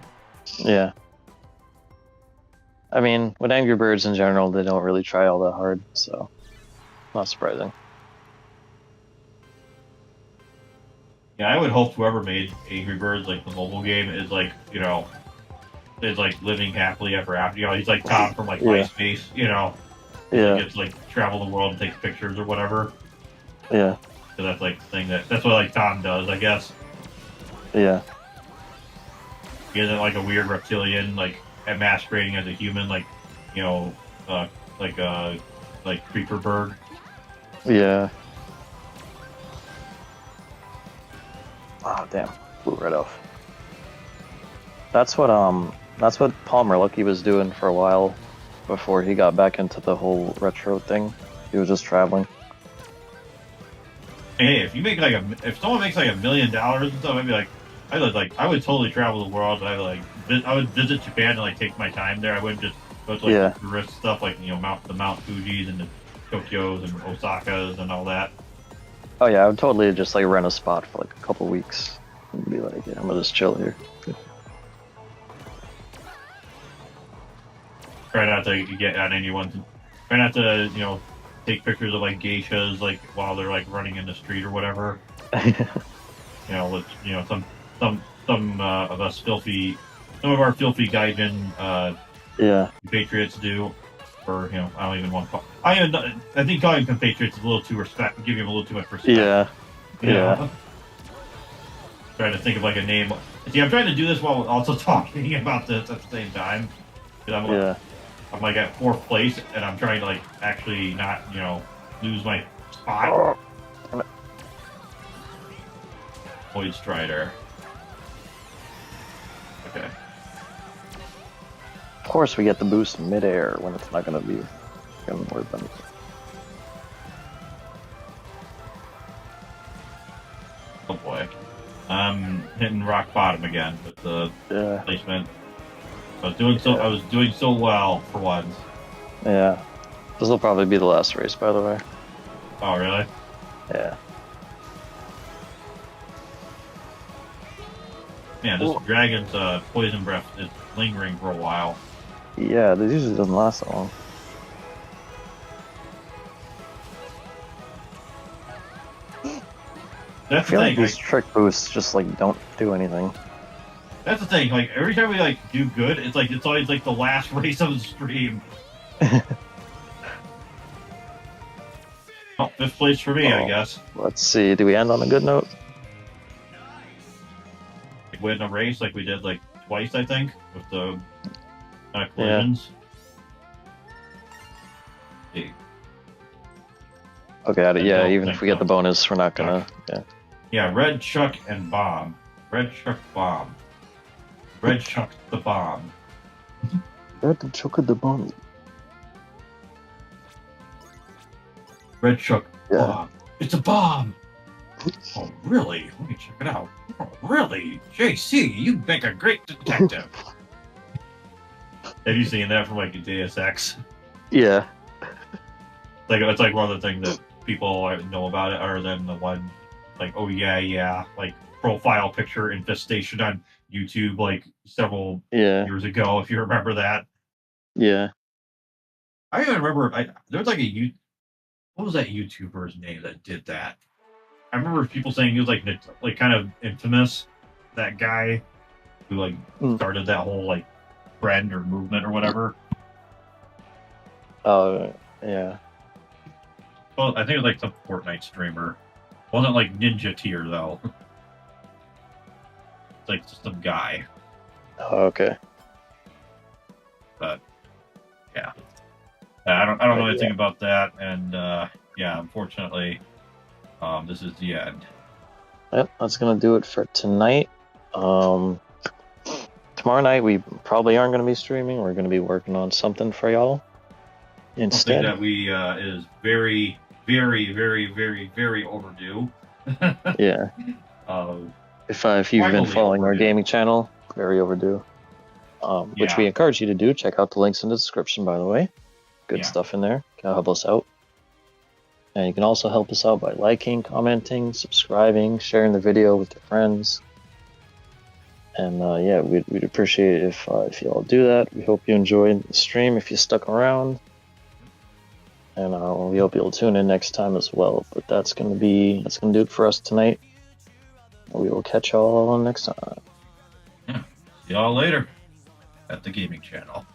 Yeah. I mean, with Angry Birds in general, they don't really try all that hard, so not surprising. Yeah, I would hope whoever made Angry Birds, like the mobile game, is like, is like living happily ever after. He's like Tom from like Yeah. MySpace. He like Yeah. gets like travel the world and takes pictures or whatever. Yeah. So that's like the thing that's what like Tom does, I guess. Yeah. He isn't like a weird reptilian, like masquerading as a human, like you know, uh, like like Creeper Bird. Yeah. Oh damn, blew right off. That's what Palmer Luckey was doing for a while before he got back into the whole retro thing. He was just traveling. Hey, if you make like if someone makes like $1 million and stuff, I'd be like, I would totally travel the world. I would visit Japan and like take my time there. I wouldn't just go to like the tourist stuff, like the Mount Fuji's and the Tokyos and Osakas and all that. Oh yeah, I would totally just like rent a spot for like a couple weeks and be like, yeah, I'm gonna just chill here. Try not to get on anyone. Try not to take pictures of like geishas like while they're like running in the street or whatever. Which some of us filthy, some of our filthy gaijin compatriots do. Or I don't even want to. I think calling compatriots is a little too give him a little too much respect. Yeah. Yeah. Trying to think of like a name. See, I'm trying to do this while also talking about this at the same time. I'm like at 4th place, and I'm trying to like actually not lose my spot. Void Strider. Okay. Of course, we get the boost in midair when it's not going to be worth anything. Oh boy, I'm hitting rock bottom again with the placement. I was doing so well for once. Yeah. This will probably be the last race, by the way. Oh, really? Yeah. Man, this dragon's poison breath is lingering for a while. Yeah, this usually doesn't last that long. That's I feel like these trick boosts just like don't do anything. That's the thing. Like every time we like do good, it's always like the last race of the stream. Oh, 5th place for me, I guess. Let's see. Do we end on a good note? Win a race like we did like twice, I think, with the collisions. Yeah. Okay. Even if we get the bonus, we're not gonna. Yeah. Red Chuck and Bomb. Red Chuck Bomb. Red Chuck the Bomb. Red Chuck the Bomb. Red Chuck Bomb. It's a bomb! Oh, really? Let me check it out. Oh, really? JC, you make a great detective. Have you seen that from like Deus Ex? Yeah. It's like one of the things that people know about it, other than the one, like, oh yeah, like profile picture infestation on YouTube, like several years ago, if you remember that. Yeah. I even remember there was like what was that YouTuber's name that did that? I remember people saying he was like kind of infamous, that guy who like started that whole like trend or movement or whatever. Oh, yeah. Well, I think it was like some Fortnite streamer. Wasn't like Ninja tier though. It's like just some guy. Oh, okay. But yeah, I don't know anything about that, and unfortunately, this is the end. Yep, that's gonna do it for tonight. Tomorrow night we probably aren't gonna be streaming. We're gonna be working on something for y'all instead. I think that we is very, very, very, very, very overdue. Yeah. If you've been following our gaming channel, very overdue. Which we encourage you to do. Check out the links in the description, by the way. Good stuff in there. Can help us out. And you can also help us out by liking, commenting, subscribing, sharing the video with your friends. And yeah, we'd appreciate it if you all do that. We hope you enjoyed the stream. If you stuck around, and we hope you'll tune in next time as well. But that's gonna do it for us tonight. We will catch y'all next time. Yeah. See y'all later at the gaming channel.